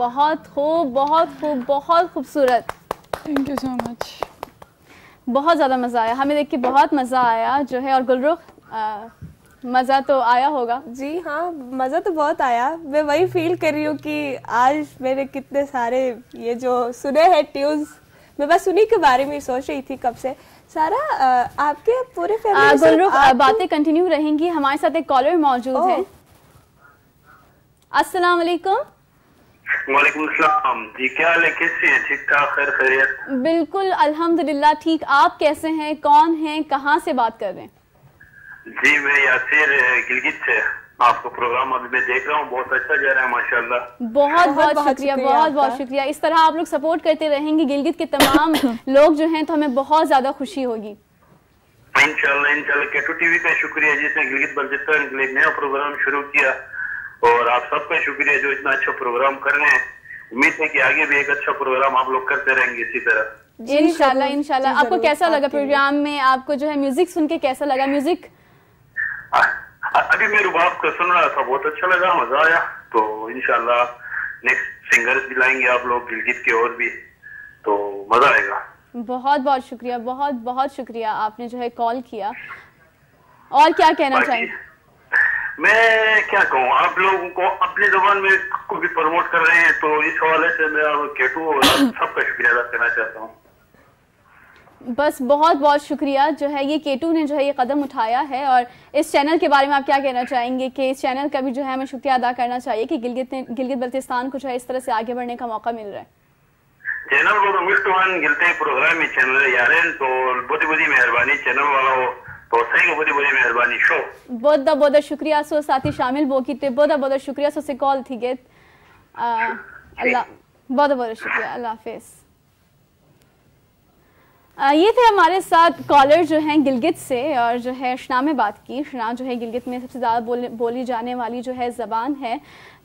बहुत खूब, बहुत खूब, बहुत खूबसूरत। Thank you so much. बहुत ज़्यादा मज़ा आया, हमें देख के बहुत मज़ा आया जो है। और गुलरुख, मज़ा तो आया होगा? जी हाँ, मज़ा तो बहुत आया। मैं वही फील कर रही हूँ कि आज मैंने कितने सारे ये जो सुने हैं ट्यून्स, मैं बस उन्हीं के बारे में सोच रही थी कब से। सारा आपके पूरे फैमिली गुलरुख, बातें कंटिन्यू रहेंगी। हमारे साथ एक कॉलर मौजूद है। अस्सलाम वालेकुम। वालेकुम सलाम जी, क्या हाल है, कैसी है? ठीक ठाक, खैर खैरियत? बिल्कुल अल्हम्दुलिल्लाह ठीक। आप कैसे हैं, कौन हैं, कहाँ से बात कर रहे हैं? जी मैं यासिर गिलगित से। आपको प्रोग्राम अभी मैं देख रहा हूँ, बहुत अच्छा जा रहा है माशाल्लाह। बहुत बहुत शुक्रिया, बहुत बहुत शुक्रिया। इस तरह आप लोग सपोर्ट करते रहेंगे गिलगित के तमाम लोग जो हैं, तो हमें बहुत ज्यादा खुशी होगी इंशाल्लाह। इंशाल्लाह केटू टीवी का शुक्रिया जिसने गिलगित बल्तिस्तान के लिए नया प्रोग्राम शुरू किया, और आप सबका शुक्रिया जो इतना अच्छा प्रोग्राम कर रहे हैं। उम्मीद है कि आगे भी एक अच्छा प्रोग्राम आप लोग करते रहेंगे इसी तरह। इंशाल्लाह इंशाल्लाह। आपको कैसा लगा प्रोग्राम में? आपको जो है म्यूजिक सुन के कैसा लगा? म्यूजिक अभी मैं रुबाब को सुन रहा था, बहुत अच्छा लगा, मजा आया। तो इंशाल्लाह नेक्स्ट सिंगर्स भी लाएंगे आप लोग गिलगित के, और भी, तो मजा आएगा। बहुत बहुत शुक्रिया, बहुत बहुत शुक्रिया आपने जो है कॉल किया। और क्या कहना चाहिए? मैं क्या कहूँ, आप लोगों को अपनी जुबान में को भी प्रमोट कर रहे हैं, तो इस हवाले से मैं केटू और सबका शुक्रिया अदा करना चाहता हूँ। बस बहुत बहुत शुक्रिया जो है, ये केटू ने जो है ये कदम उठाया है। और इस चैनल के बारे में आप क्या कहना चाहेंगे कि इस चैनल का भी जो है हमें शुक्रिया अदा करना चाहिए कि गिलगित बल्तिस्तान को जो है इस तरह से आगे बढ़ने का मौका मिल रहा है। चैनल को तो मिष्टवान गिलते प्रोग्राम ही चैनल यार, तो बहुत बड़ी मेहरबानी चैनल वाला हो, तो सही बड़ी बड़ी मेहरबानी शो। बहुत शुक्रिया। सो साथी शामिल बोकी थे, बहुत शुक्रिया। सो से कॉल थी गेट अल्लाह, बहुत शुक्रिया, अल्लाह हाफिज। ये थे हमारे साथ कॉलर जो हैं गिलगित से, और जो है शना में बात की। शना जो है गिलगित में सबसे ज़्यादा बोली जाने वाली जो है ज़बान है।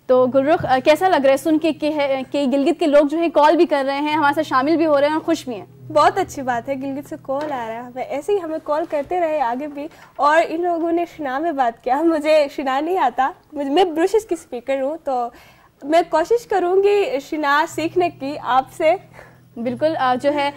तो गुलरुख, कैसा लग रहा है सुन के कि गिलगित के लोग जो है कॉल भी कर रहे हैं, हमारे साथ शामिल भी हो रहे हैं और खुश भी हैं? बहुत अच्छी बात है, गिलगित से कॉल आ रहा है। ऐसे ही हमें कॉल करते रहे आगे भी। और इन लोगों ने शना में बात किया, मुझे शना नहीं आता, मैं ब्रुशेस की स्पीकर हूँ, तो मैं कोशिश करूँगी शना सीखने की आपसे। बिल्कुल जो है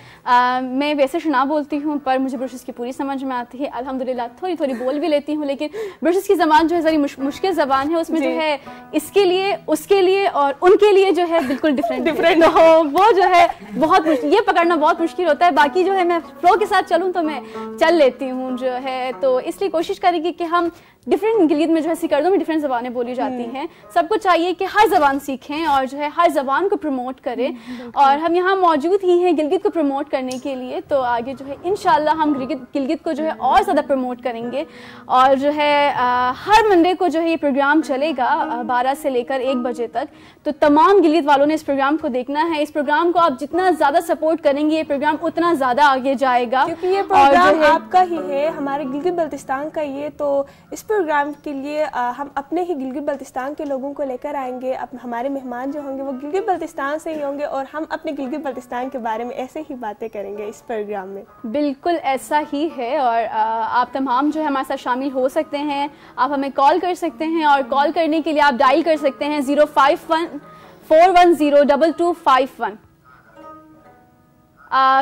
मैं वैसे शना बोलती हूँ, पर मुझे ब्रुशेस की पूरी समझ में आती है अल्हम्दुलिल्लाह। थोड़ी थोड़ी बोल भी लेती हूँ, लेकिन ब्रुशेस की ज़बान जो है ज़रा मुश्किल ज़बान है। उसमें जो है इसके लिए, उसके लिए और उनके लिए जो है बिल्कुल डिफरेंट हो, वो जो है बहुत ये पकड़ना बहुत मुश्किल होता है। बाकी जो है मैं फ्लो के साथ चलूँ तो मैं चल लेती हूँ जो है। तो इसलिए कोशिश करेंगे कि हम डिफरेंट गिलगित में जो है सिकर्दों में डिफरेंट ज़बानें बोली जाती हैं। सबको चाहिए कि हर ज़बान सीखें और जो है हर ज़बान को प्रमोट करें। और हम यहाँ मौजूद ही हैं गिलगित को प्रमोट करने के लिए। तो आगे जो है इंशाल्लाह हम गिलगित को जो है और ज़्यादा प्रमोट करेंगे। और जो है हर मंडे को जो है ये प्रोग्राम चलेगा 12 से लेकर 1 बजे तक। तो तमाम गिलगित वालों ने इस प्रोग्राम को देखना है। इस प्रोग्राम को आप जितना ज़्यादा सपोर्ट करेंगे, ये प्रोग्राम उतना ज़्यादा आगे जाएगा, क्योंकि ये प्रोग्राम आपका ही है, हमारे गिलगित बल्तिस्तान का ये। तो इस प्रोग्राम के लिए हम अपने ही गिलगित बल्तिस्तान के लोगों को लेकर आएंगे। हमारे मेहमान जो होंगे वो गिलगित बल्तिस्तान से ही होंगे, और हम अपने गिलगित बल्तिस्तान के बारे में ऐसे ही बातें करेंगे इस प्रोग्राम में। बिल्कुल ऐसा ही है। और आप तमाम जो है हमारे साथ शामिल हो सकते हैं। आप हमें कॉल कर सकते हैं, और कॉल करने के लिए आप डायल कर सकते हैं 051-410-2251।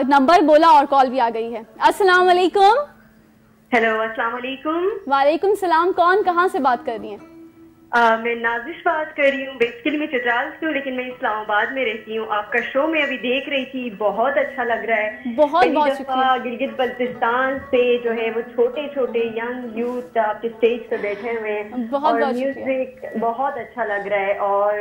नंबर बोला और कॉल भी आ गई है। अस्सलाम वालेकुम। हेलो, अस्सलाम वालेकुम। वालेकुम सलाम। कौन कहाँ से बात कर रही हैं? मैं नाजिश बात कर रही हूँ। बेसिकली मैं चतराल से हूँ, लेकिन मैं इस्लामाबाद में रहती हूँ। आपका शो मैं अभी देख रही थी, बहुत अच्छा लग रहा है। बहुत शुक्रिया। गिलगित बल्तिस्तान से जो है वो छोटे छोटे यंग यूथ आपके स्टेज पे बैठे हुए हैं, बहुत म्यूजिक बहुत अच्छा लग रहा है। और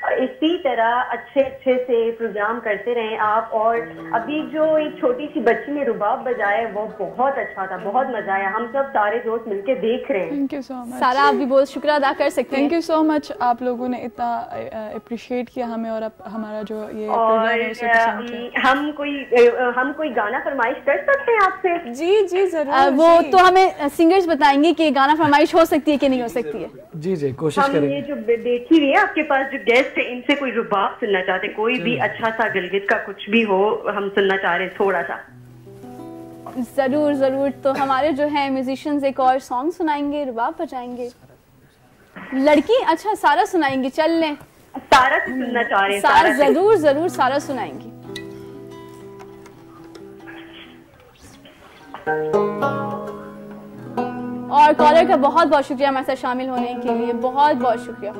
इसी तरह अच्छे से प्रोग्राम करते रहें आप। और अभी जो एक छोटी सी बच्ची ने रुबाब बजाया वो बहुत अच्छा था, बहुत मजा आया। हम सब सारे दोस्त मिलके देख रहे हैं। Thank you so much. सारा आप भी बहुत शुक्रिया अदा कर सकते हैं। थैंक यू सो मच, आप लोगों ने इतना अप्रिशिएट किया हमें, और हमारा जो ये प्रोग्राम है उसे पसंद किया। हम कोई गाना फरमाइश कर सकते हैं आपसे? जी जरूर। वो तो हमें सिंगर्स बताएंगे कि गाना फरमाइश हो सकती है कि नहीं हो सकती है। जी कोशिश करेंगे। ये जो बैठी हुई है आपके पास जो गेस्ट है, इनसे कोई रुबाब सुनना चाहते, कोई भी अच्छा सा गिलगित का कुछ भी हो, हम सुनना चाह रहे हैं थोड़ा सा। जरूर। तो हमारे जो है म्यूजिशियंस एक और सॉन्ग सुनाएंगे, रुबाब बजाएंगे। लड़की अच्छा सारा सुनाएंगे, चल लें। सारा से सुनना चाह रहे हैं। सारा जरूर जरूर सारा सुनाएंगी। और कॉलर का बहुत बहुत शुक्रिया हमारे साथ शामिल होने के लिए, बहुत बहुत शुक्रिया।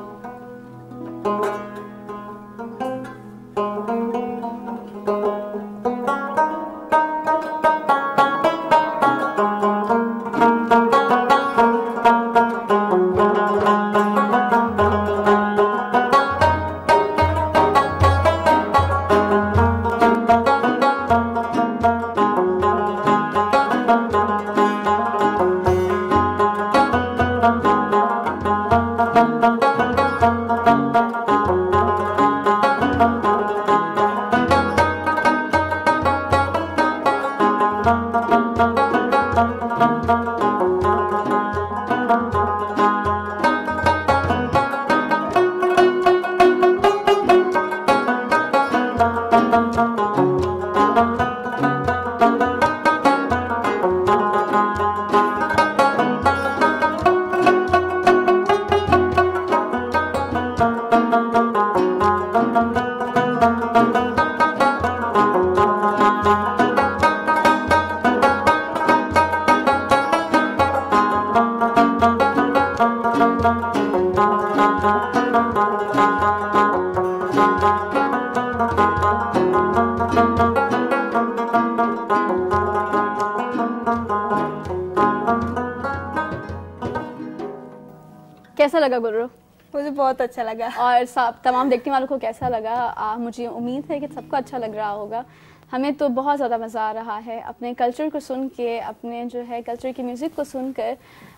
कैसा लगा गुरु? मुझे बहुत अच्छा लगा। और तमाम देखने वालों को कैसा लगा? मुझे उम्मीद है कि सबको अच्छा लग रहा होगा। हमें तो बहुत ज़्यादा मज़ा आ रहा है अपने कल्चर को सुन के, अपने जो है कल्चर की म्यूज़िक को सुनकर।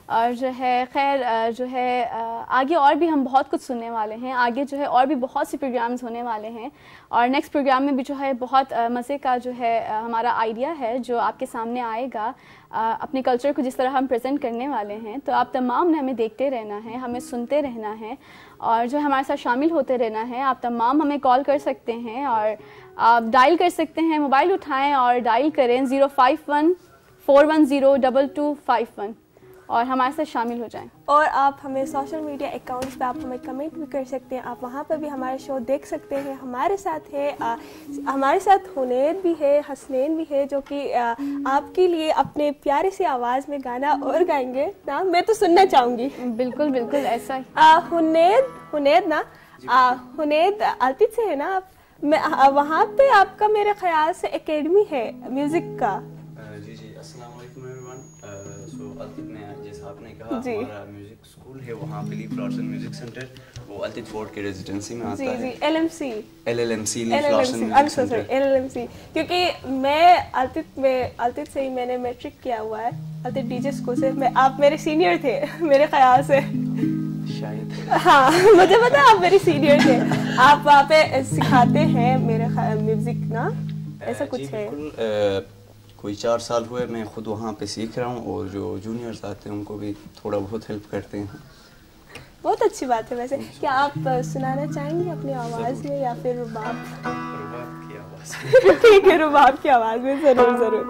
और जो है खैर जो है आगे और भी हम बहुत कुछ सुनने वाले हैं। आगे जो है और भी बहुत से प्रोग्राम्स होने वाले हैं और नेक्स्ट प्रोग्राम में भी जो है बहुत मज़े का जो है हमारा आइडिया है जो आपके सामने आएगा अपने कल्चर को जिस तरह हम प्रेजेंट करने वाले हैं। तो आप तमाम ने हमें देखते रहना है, हमें सुनते रहना है और जो हमारे साथ शामिल होते रहना है। आप तमाम हमें कॉल कर सकते हैं और आप डायल कर सकते हैं, मोबाइल उठाएं और डायल करें 051-410-2251 और हमारे साथ शामिल हो जाएं। और आप हमें सोशल मीडिया अकाउंट्स पे आप हमें कमेंट भी कर सकते हैं। आप वहाँ पर भी हमारे शो देख सकते हैं। हमारे साथ है हमारे साथ हुनैद भी है, हसनैन भी है जो कि आपके लिए अपने प्यारे सी आवाज़ में गाना और गाएंगे ना। मैं तो सुनना चाहूँगी। बिल्कुल बिल्कुल ऐसा ही। हुनैद आतिफ से है ना आप? मैं वहाँ पे आपका मेरे ख्याल से एकेडमी है म्यूज़िक का। जी अस्सलाम वालेकुम एवरीवन। सो अल्तिफ ने जैसा आपने कहा हमारा म्यूजिक स्कूल है वहाँ फिलिप लॉर्सन म्यूजिक सेंटर, वो अल्तिफ फोर्ट के रेजिडेंसी में आता है। जी LLMC क्योंकि मैं अल्तिफ से ही मैंने मैट्रिक किया हुआ है। अल्तिफ डीजे स्कूल से। आप मेरे सीनियर थे मेरे ख्याल से शायद। हाँ मुझे पता है आप मेरे सीनियर थे। आप वहाँ पे सिखाते हैं मेरे म्यूजिक ना, ऐसा कुछ है? कोई 4 साल हुए मैं खुद वहाँ पे सीख रहा हूँ और जो जूनियर्स आते हैं उनको भी थोड़ा बहुत हेल्प करते हैं। बहुत अच्छी बात है। वैसे क्या आप सुनाना चाहेंगे अपनी आवाज़ में या फिर रुबाब की आवाज़? ठीक है रुबाब की आवाज़ में जरूर जरूर।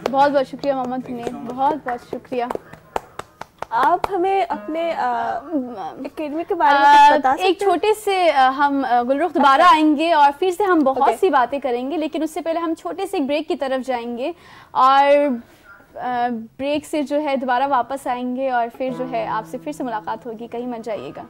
बहुत बहुत शुक्रिया मोहम्मद हुनैन, बहुत बहुत शुक्रिया। आप हमें अपने एकेडमी के बारे में बता सकते हैं? एक छोटे से हम गुलरुख दोबारा आएंगे और फिर से हम बहुत सी बातें करेंगे, लेकिन उससे पहले हम छोटे से एक ब्रेक की तरफ जाएंगे और ब्रेक से जो है दोबारा वापस आएंगे और फिर जो है आपसे फिर से मुलाकात होगी। कहीं मत जाइएगा।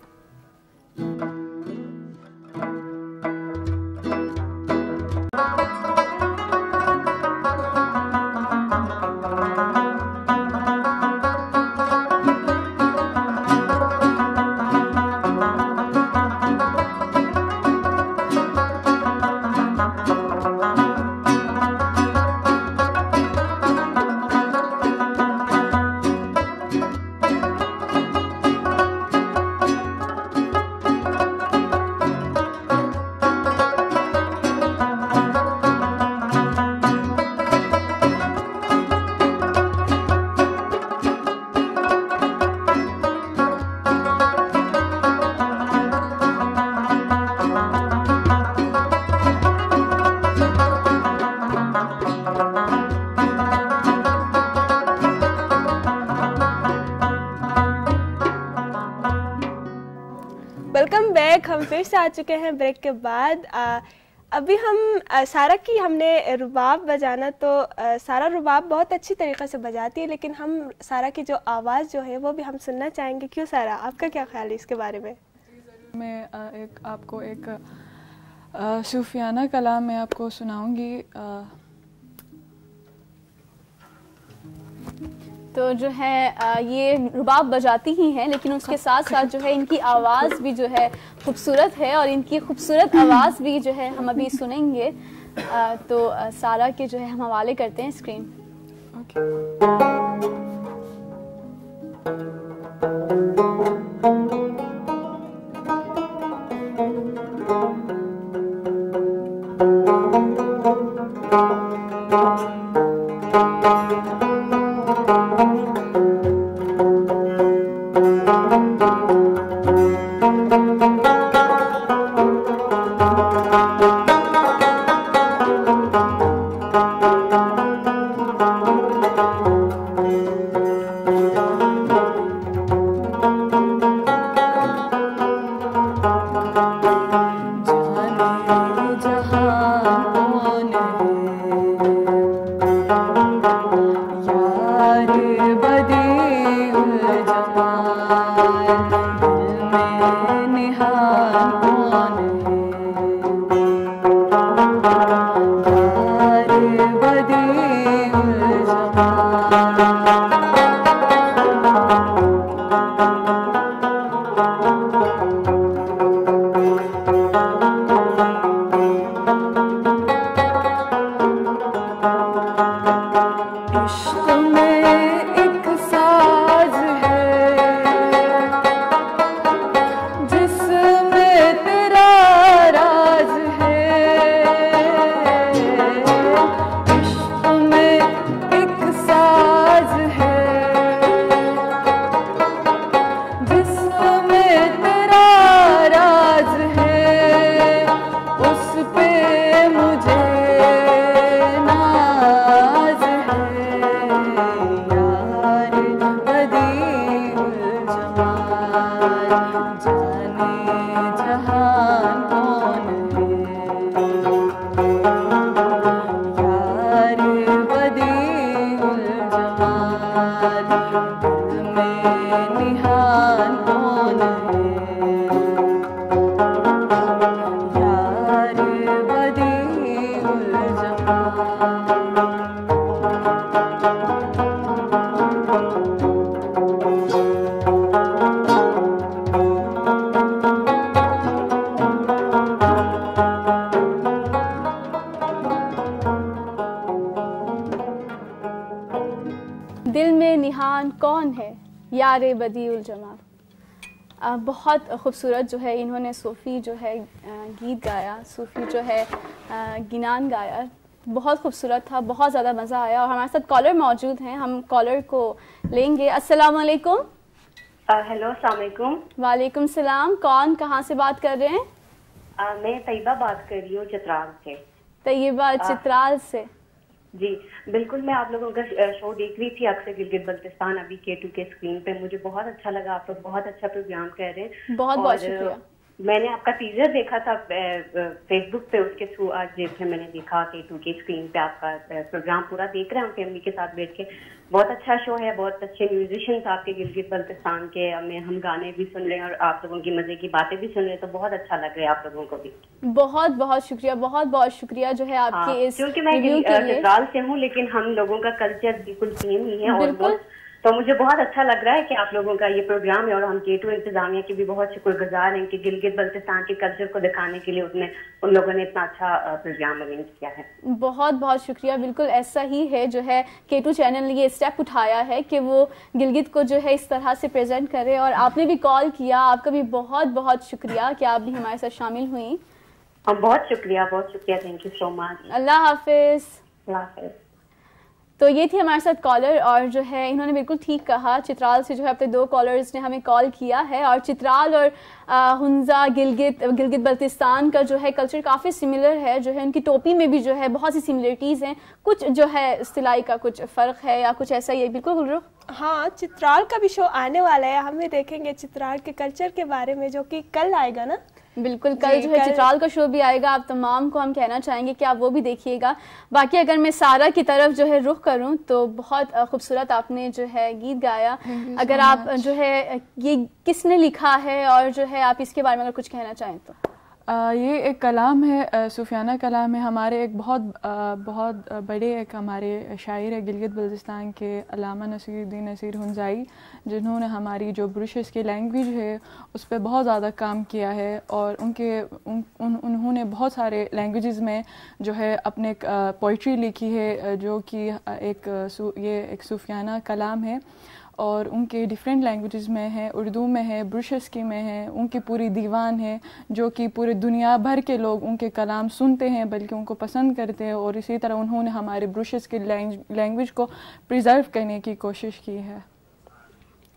Welcome back. हम फिर से आ चुके हैं ब्रेक के बाद। अभी हम सारा की हमने रुबाब बजाना, तो सारा रुबाब बहुत अच्छी तरीक़े से बजाती है, लेकिन हम सारा की जो आवाज़ जो है वो भी हम सुनना चाहेंगे। क्यों सारा, आपका क्या ख्याल है इसके बारे में? मैं आपको एक सूफियाना कलाम मैं आपको सुनाऊंगी। तो जो है ये रुबाब बजाती ही हैं, लेकिन उसके साथ साथ जो है इनकी आवाज़ भी जो है खूबसूरत है और इनकी खूबसूरत आवाज़ भी जो है हम अभी सुनेंगे। तो सारा के जो है हम हवाले करते हैं स्क्रीन। दिल में निहान कौन है यारे बदीउल जमाल। बहुत खूबसूरत जो है इन्होंने सूफ़ी जो है गीत गाया, सूफ़ी जो है गिनान गाया, बहुत खूबसूरत था, बहुत ज़्यादा मज़ा आया। और हमारे साथ कॉलर मौजूद हैं, हम कॉलर को लेंगे। अस्सलाम वालेकुम। हेलो, अस्सलाम वालेकुम। वालेकुम सलाम। कौन, कहाँ से बात कर रहे हैं? मैं तैयबा बात कर रही हूँ चित्राल से। तैयबा चित्राल से, जी बिल्कुल, मैं आप लोगों का शो देख रही थी अक्सर गिलगित बल्तिस्तान अभी K2 के स्क्रीन पे। मुझे बहुत अच्छा लगा, आप लोग बहुत अच्छा प्रोग्राम कर रहे हैं। बहुत बहुत शुक्रिया। मैंने आपका टीजर देखा था फेसबुक पे, उसके थ्रू आज देखे मैंने देखा K2 की स्क्रीन पे आपका प्रोग्राम पूरा देख रहे हैं फैमिली के साथ बैठ के। बहुत अच्छा शो है, बहुत अच्छे म्यूजिशियंस आपके गिलगित बल्तिस्तान के। हम गाने भी सुन रहे हैं और आप लोगों की मजे की बातें भी सुन रहे हैं, तो बहुत अच्छा लग रहा है आप लोगों को भी। बहुत बहुत शुक्रिया, बहुत बहुत शुक्रिया जो है आपके इस क्योंकि मैं चित्राल से हूँ, लेकिन हम लोगों का कल्चर बिल्कुल सेम ही है और तो मुझे बहुत अच्छा लग रहा है कि आप लोगों का ये प्रोग्राम है और हम K2 इंतजामिया के भी बहुत शुक्रगुजार हैं कि गिलगित बल्तिस्तान के कल्चर को दिखाने के लिए उन लोगों ने इतना अच्छा प्रोग्राम अरेंज किया है। बहुत बहुत शुक्रिया। बिल्कुल ऐसा ही है जो है K2 चैनल ने ये स्टेप उठाया है कि वो गिलगित को जो है इस तरह से प्रेजेंट करे और आपने भी कॉल किया, आपका भी बहुत बहुत शुक्रिया कि आप भी हमारे साथ शामिल हुई। बहुत शुक्रिया, थैंक यू सो मच। अल्लाह हाफिज। तो ये थी हमारे साथ कॉलर और जो है इन्होंने बिल्कुल ठीक कहा, चित्राल से जो है अपने 2 कॉलर्स ने हमें कॉल किया है और चित्राल और हुंजा गिलगित बल्तिस्तान का जो है कल्चर काफ़ी सिमिलर है। जो है उनकी टोपी में भी जो है बहुत सी सिमिलरिटीज़ हैं, कुछ जो है सिलाई का कुछ फ़र्क है या कुछ ऐसा ही है। बिल्कुल गुलरुख। हाँ, चित्राल का भी शो आने वाला है, हम भी देखेंगे चित्राल के कल्चर के बारे में, जो कि कल आएगा ना। बिल्कुल, कल जो है चित्राल का शो भी आएगा। आप तमाम को हम कहना चाहेंगे कि आप वो भी देखिएगा। बाकी अगर मैं सारा की तरफ जो है रुख करूं तो बहुत खूबसूरत आपने जो है गीत गाया। अगर आप जो है ये किसने लिखा है और जो है आप इसके बारे में अगर कुछ कहना चाहें तो। ये एक कलाम है, सूफियाना कलाम है। हमारे एक बहुत बड़े एक हमारे शायर है गिलगित बल्तिस्तान के, अल्लामा नसीरुद्दीन नसीर हुंजाई, जिन्होंने हमारी जो ब्रिटिश की लैंग्वेज है उस पर बहुत ज़्यादा काम किया है और उन्होंने बहुत सारे लैंग्वेजेस में जो है अपने पोइट्री लिखी है, जो कि एक सूफियाना कलाम है और उनके डिफरेंट लैंग्वेजेस में है, उर्दू में है, ब्रिटिश में है। उनकी पूरी दीवान है जो कि पूरे दुनिया भर के लोग उनके कलाम सुनते हैं, बल्कि उनको पसंद करते हैं। और इसी तरह उन्होंने हमारे ब्रिटिश की लैंग्वेज को प्रिजर्व करने की कोशिश की है।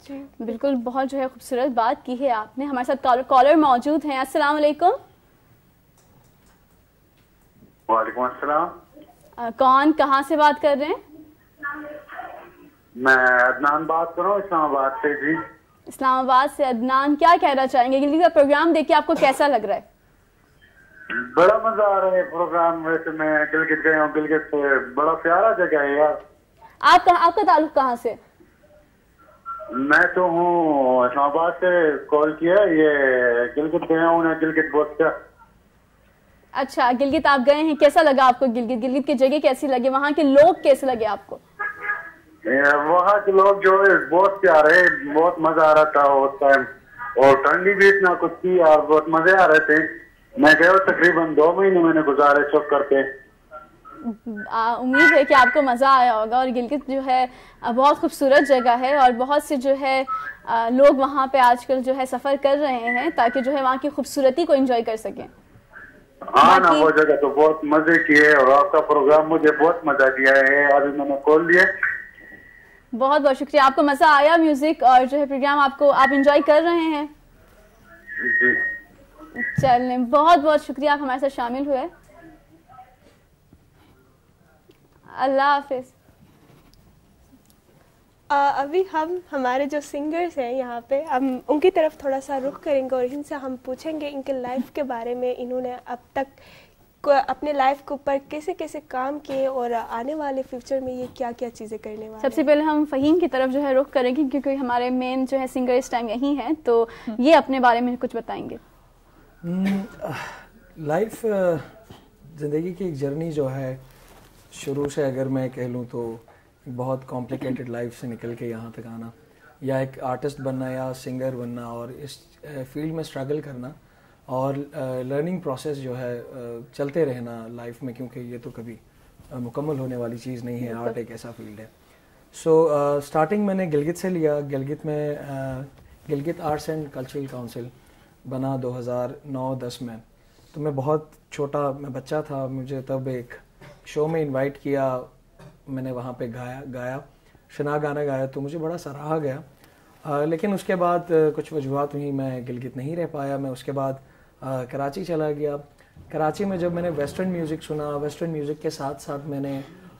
जी बिल्कुल, बहुत जो है खूबसूरत बात की है आपने। हमारे साथ कॉलर मौजूद हैं। अस्सलाम वालेकुम। वालेकुम अस्सलाम। कौन, कहाँ से बात कर रहे हैं? मैं अदनान बात कर रहा हूँ इस्लामाबाद से। जी इस्लामाबाद से अदनान, क्या कहना चाहेंगे? गिलगित का प्रोग्राम देख के आपको कैसा लग रहा है? बड़ा मजा आ रहा है प्रोग्राम। वैसे मैं गिलगित गया हूँ, गिलगित से बड़ा प्यारा जगह है यार। आपका ताल्लुक कहाँ से? मैं तो हूँ इस्लामाबाद से कॉल किया, ये गिलगित गया हूँ ना, गिलगित बहुत क्या। अच्छा, गिलगित आप गए हैं, कैसा लगा आपको गिलगित की जगह कैसी लगी, वहाँ के लोग कैसे लगे आपको? वहाँ के लोग जो है बहुत प्यारे, बहुत मजा आ रहा था उस टाइम, और ठंडी भी इतना कुछ थी और बहुत मजे आ रहे थे। मैं गया तकरीबन 2 महीने मैंने गुजारे चुप करके। उम्मीद है कि आपको मजा आया होगा। और गिलगित जो है बहुत खूबसूरत जगह है और बहुत से जो है लोग वहाँ पे आजकल जो है सफर कर रहे हैं ताकि जो है वहाँ की खूबसूरती को एंजॉय कर सकें। हाँ ना, वो जगह तो बहुत मजे की है और आपका प्रोग्राम मुझे बहुत मजा दिया है। अभी मैंने कॉल लिया। बहुत बहुत शुक्रिया। आपको मजा आया म्यूजिक और जो है प्रोग्राम आप एंजॉय कर रहे हैं? जी चलिए, बहुत बहुत शुक्रिया, आप हमारे साथ शामिल हुए। अल्लाह हाफिज। अभी हमारे जो सिंगर्स हैं यहाँ पे, हम उनकी तरफ थोड़ा सा रुख करेंगे और इनसे हम पूछेंगे इनके लाइफ के बारे में, इन्होंने अब तक अपने लाइफ के ऊपर कैसे कैसे काम किए और आने वाले फ्यूचर में ये क्या क्या चीज़ें करने वाले। सबसे पहले हम फ़हीम की तरफ जो है रुख करेंगे क्योंकि हमारे मेन जो है सिंगर इस टाइम यही हैं, तो ये अपने बारे में कुछ बताएंगे। लाइफ ज़िंदगी की एक जर्नी जो है, शुरू से अगर मैं कह लूँ तो बहुत कॉम्प्लिकेटेड लाइफ से निकल के यहाँ तक आना, या एक आर्टिस्ट बनना या सिंगर बनना और इस फील्ड में स्ट्रगल करना और लर्निंग प्रोसेस जो है चलते रहना लाइफ में, क्योंकि ये तो कभी मुकम्मल होने वाली चीज़ नहीं है। आर्ट एक ऐसा फील्ड है। सो स्टार्टिंग मैंने गिलगित से लिया। गिलगित में Gilgit arts and cultural council बना 2009-10 में। तो मैं बहुत छोटा बच्चा था, मुझे तब एक शो में इनवाइट किया, मैंने वहाँ पे गाया शना गाना गाया, तो मुझे बड़ा सराहा गया। लेकिन उसके बाद कुछ वजूहत हुई, मैं गिलगित नहीं रह पाया। मैं उसके बाद कराची चला गया। कराची में जब मैंने वेस्टर्न म्यूज़िक सुना, वेस्टर्न म्यूज़िक के साथ साथ मैंने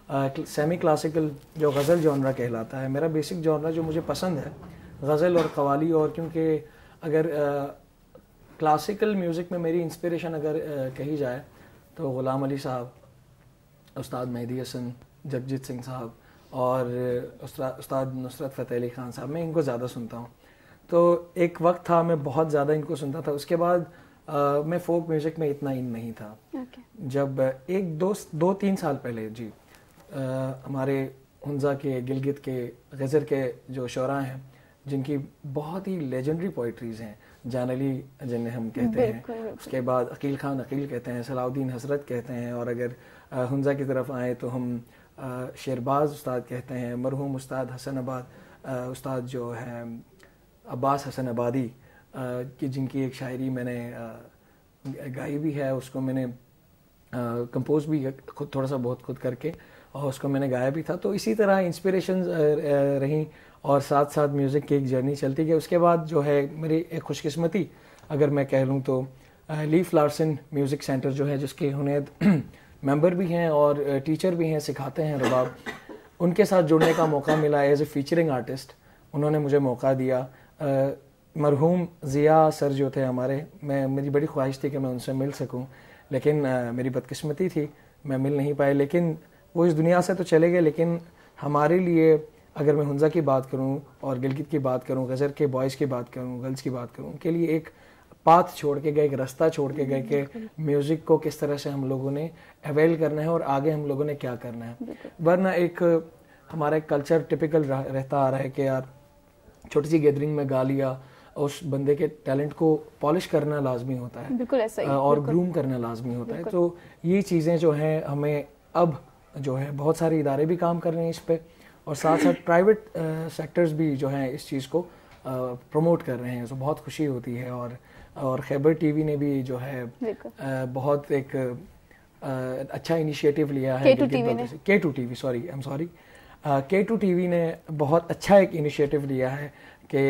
सेमी क्लासिकल जो गज़ल जॉनरा कहलाता है। मेरा बेसिक जॉनरा जो मुझे पसंद है गज़ल और कवाली, और क्योंकि अगर क्लासिकल म्यूज़िक में मेरी इंस्पिरेशन अगर कही जाए तो ग़ुलाम अली साहब, उस्ताद मेहदी हसन, जगजीत सिंह साहब और उस्ताद नुसरत फ़तेह अली ख़ान साहब, मैं इनको ज़्यादा सुनता हूँ। तो एक वक्त था मैं बहुत ज़्यादा इनको सुनता था। उसके बाद मैं फ़ोक म्यूज़िक में इतना इन नहीं था। जब एक दो तीन साल पहले जी हमारे हुंज़ा के, गिलगित के, गज़र के जो शोरा हैं जिनकी बहुत ही लेजेंडरी पोइट्रीज़ हैं, जान अली जिन्हें हम कहते हैं, उसके बाद अकील खान अकील कहते हैं, सलाउद्दीन हसरत कहते हैं, और अगर हुंज़ा की तरफ आए तो हम शेरबाज उस्ताद कहते हैं, मरहूम उस्ताद हसन आबाद, उस्ताद जो है अब्बास हसन आबादी की जिनकी एक शायरी मैंने गाई भी है, उसको मैंने कंपोज भी खुद थोड़ा सा बहुत खुद करके, और उसको मैंने गाया भी था। तो इसी तरह इंस्पिरेशन रहीं और साथ साथ म्यूज़िक की एक जर्नी चलती गई। उसके बाद जो है मेरी एक खुशकिस्मती अगर मैं कह लूँ तो लीफ लार्सन म्यूज़िक सेंटर जो है, जिसके हुनैद मेंबर भी हैं और टीचर भी हैं, सिखाते हैं रबाब, उनके साथ जुड़ने का मौका मिला एज ए फीचरिंग आर्टिस्ट। उन्होंने मुझे मौका दिया। मरहूम ज़िया सर जो थे हमारे, मेरी बड़ी ख्वाहिश थी कि मैं उनसे मिल सकूं, लेकिन मेरी बदकिस्मती थी, मैं मिल नहीं पाए। लेकिन वो इस दुनिया से तो चले गए, लेकिन हमारे लिए अगर मैं हुंज़ा की बात करूं और गिलगित की बात करूं, गज़र के बॉयज़ की बात करूं, गर्ल्स की बात करूं, उनके लिए एक पाथ छोड़ के गए, एक रास्ता छोड़ के गए कि म्यूज़िक को किस तरह से हम लोगों ने अवेल करना है और आगे हम लोगों ने क्या करना है। वरना एक हमारा एक कल्चर टिपिकल रहता आ रहा है कि यार छोटी सी गैदरिंग में गा लिया, उस बंदे के टैलेंट को पॉलिश करना लाजमी होता है, बिल्कुल ऐसा ही, और ग्रूम करना लाजमी होता है। तो ये चीज़ें जो हैं हमें अब जो है बहुत सारे इदारे भी काम कर रहे हैं इस पे, और साथ साथ प्राइवेट सेक्टर्स भी जो हैं इस चीज़ को प्रमोट कर रहे हैं। तो बहुत खुशी होती है। और खैबर टीवी ने भी जो है बहुत एक अच्छा इनिशिएटिव लिया है। K2 TV ने बहुत अच्छा एक इनिशिएटिव लिया है कि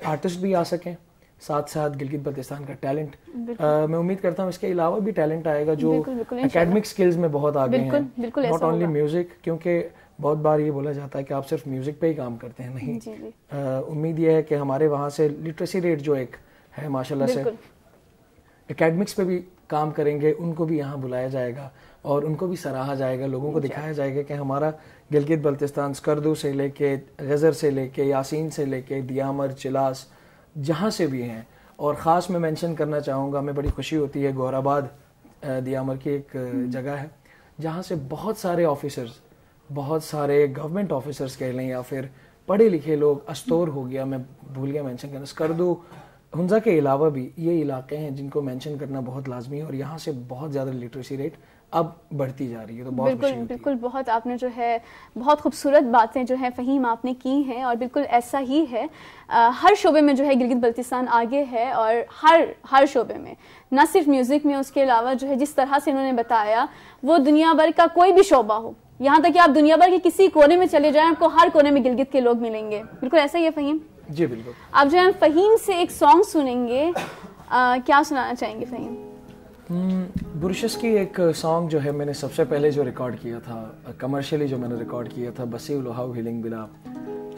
आर्टिस्ट भी आ सकें, साथ साथ गिलगित बल्तिस्तान का टैलेंट, मैं उम्मीद करता हूँ इसके अलावा भी टैलेंट आएगा जो एकेडमिक स्किल्स में बहुत आगे हैं, नॉट ओनली म्यूजिक। क्योंकि बहुत बार ये बोला जाता है कि आप सिर्फ म्यूजिक पे ही काम करते हैं, नहीं। उम्मीद ये है कि हमारे वहाँ से लिटरेसी रेट जो एक है माशाल्लाह से, एकेडमिक्स पे भी काम करेंगे, उनको भी यहाँ बुलाया जाएगा और उनको भी सराहा जाएगा, लोगों को दिखाया जाएगा कि हमारा गिलगित बल्तिस्तान स्कर्दू से लेके, गज़र से लेके, यासीन से लेके, दियामर, चिलास, जहाँ से भी हैं। और ख़ास मैं मेंशन करना चाहूँगा, मैं बड़ी खुशी होती है, गोराबाद दियामर की एक जगह है जहाँ से बहुत सारे ऑफिसर्स, बहुत सारे गवर्नमेंट ऑफिसर्स कह लें या फिर पढ़े लिखे लोग, अस्तोर हो गया, मैं भूल गया मेंशन करना, स्कर्दू, हुंज़ा के अलावा भी ये इलाके हैं जिनको मेंशन करना बहुत लाजमी है। और यहाँ से बहुत ज़्यादा लिटरेसी रेट अब बढ़ती जा रही है, तो बहुत बिल्कुल बिल्कुल बहुत आपने जो है बहुत खूबसूरत बातें जो है फ़हीम आपने की हैं, और बिल्कुल ऐसा ही है। हर शोबे में जो है गिलगित बल्तिस्तान आगे है, और हर शोबे में, ना सिर्फ म्यूज़िक में, उसके अलावा जो है जिस तरह से इन्होंने बताया, वो दुनिया भर का कोई भी शोबा हो, यहाँ तक कि आप दुनिया भर के किसी कोने में चले जाएं, आपको हर कोने में गिलगित के लोग मिलेंगे। बिल्कुल ऐसा ही है फ़हीम जी। बिल्कुल। आप जो है फ़हीम से एक सॉन्ग सुनेंगे, क्या सुनाना चाहेंगे फ़हीम? बुरशस की एक सॉन्ग जो है मैंने सबसे पहले जो रिकॉर्ड किया था कमर्शियली, जो मैंने रिकॉर्ड किया था, बसी उलहाउ हीलिंग बिला,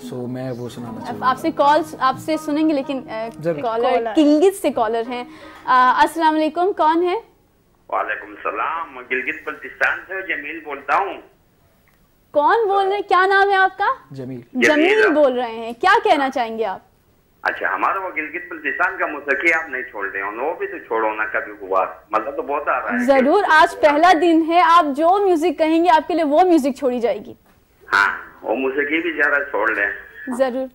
सो मैं वो सुनाना चाहूँगा। आपसे सुनेंगे, लेकिन कॉलर गिलगित से कॉलर हैं। अस्सलाम वालेकुम, कौन है? वालेकुम सलाम, गिलगित बल्तिस्तान से जमील बोलता हूँ। कौन बोल रहे हैं, क्या नाम है आपका? जमील बोल रहे हैं, क्या कहना चाहेंगे आप? अच्छा, हमारा वो गिलगित बल्तिस्तान का मौसीकी आप नहीं छोड़ रहे हो, वो भी तो छोड़ो ना कभी हुआ, मतलब तो बहुत आ रहा है। जरूर, आज पहला दिन है, आप जो म्यूजिक कहेंगे आपके लिए वो म्यूजिक छोड़ी जाएगी। हाँ, वो मौसीकी भी जरा छोड़ लें। जरूर।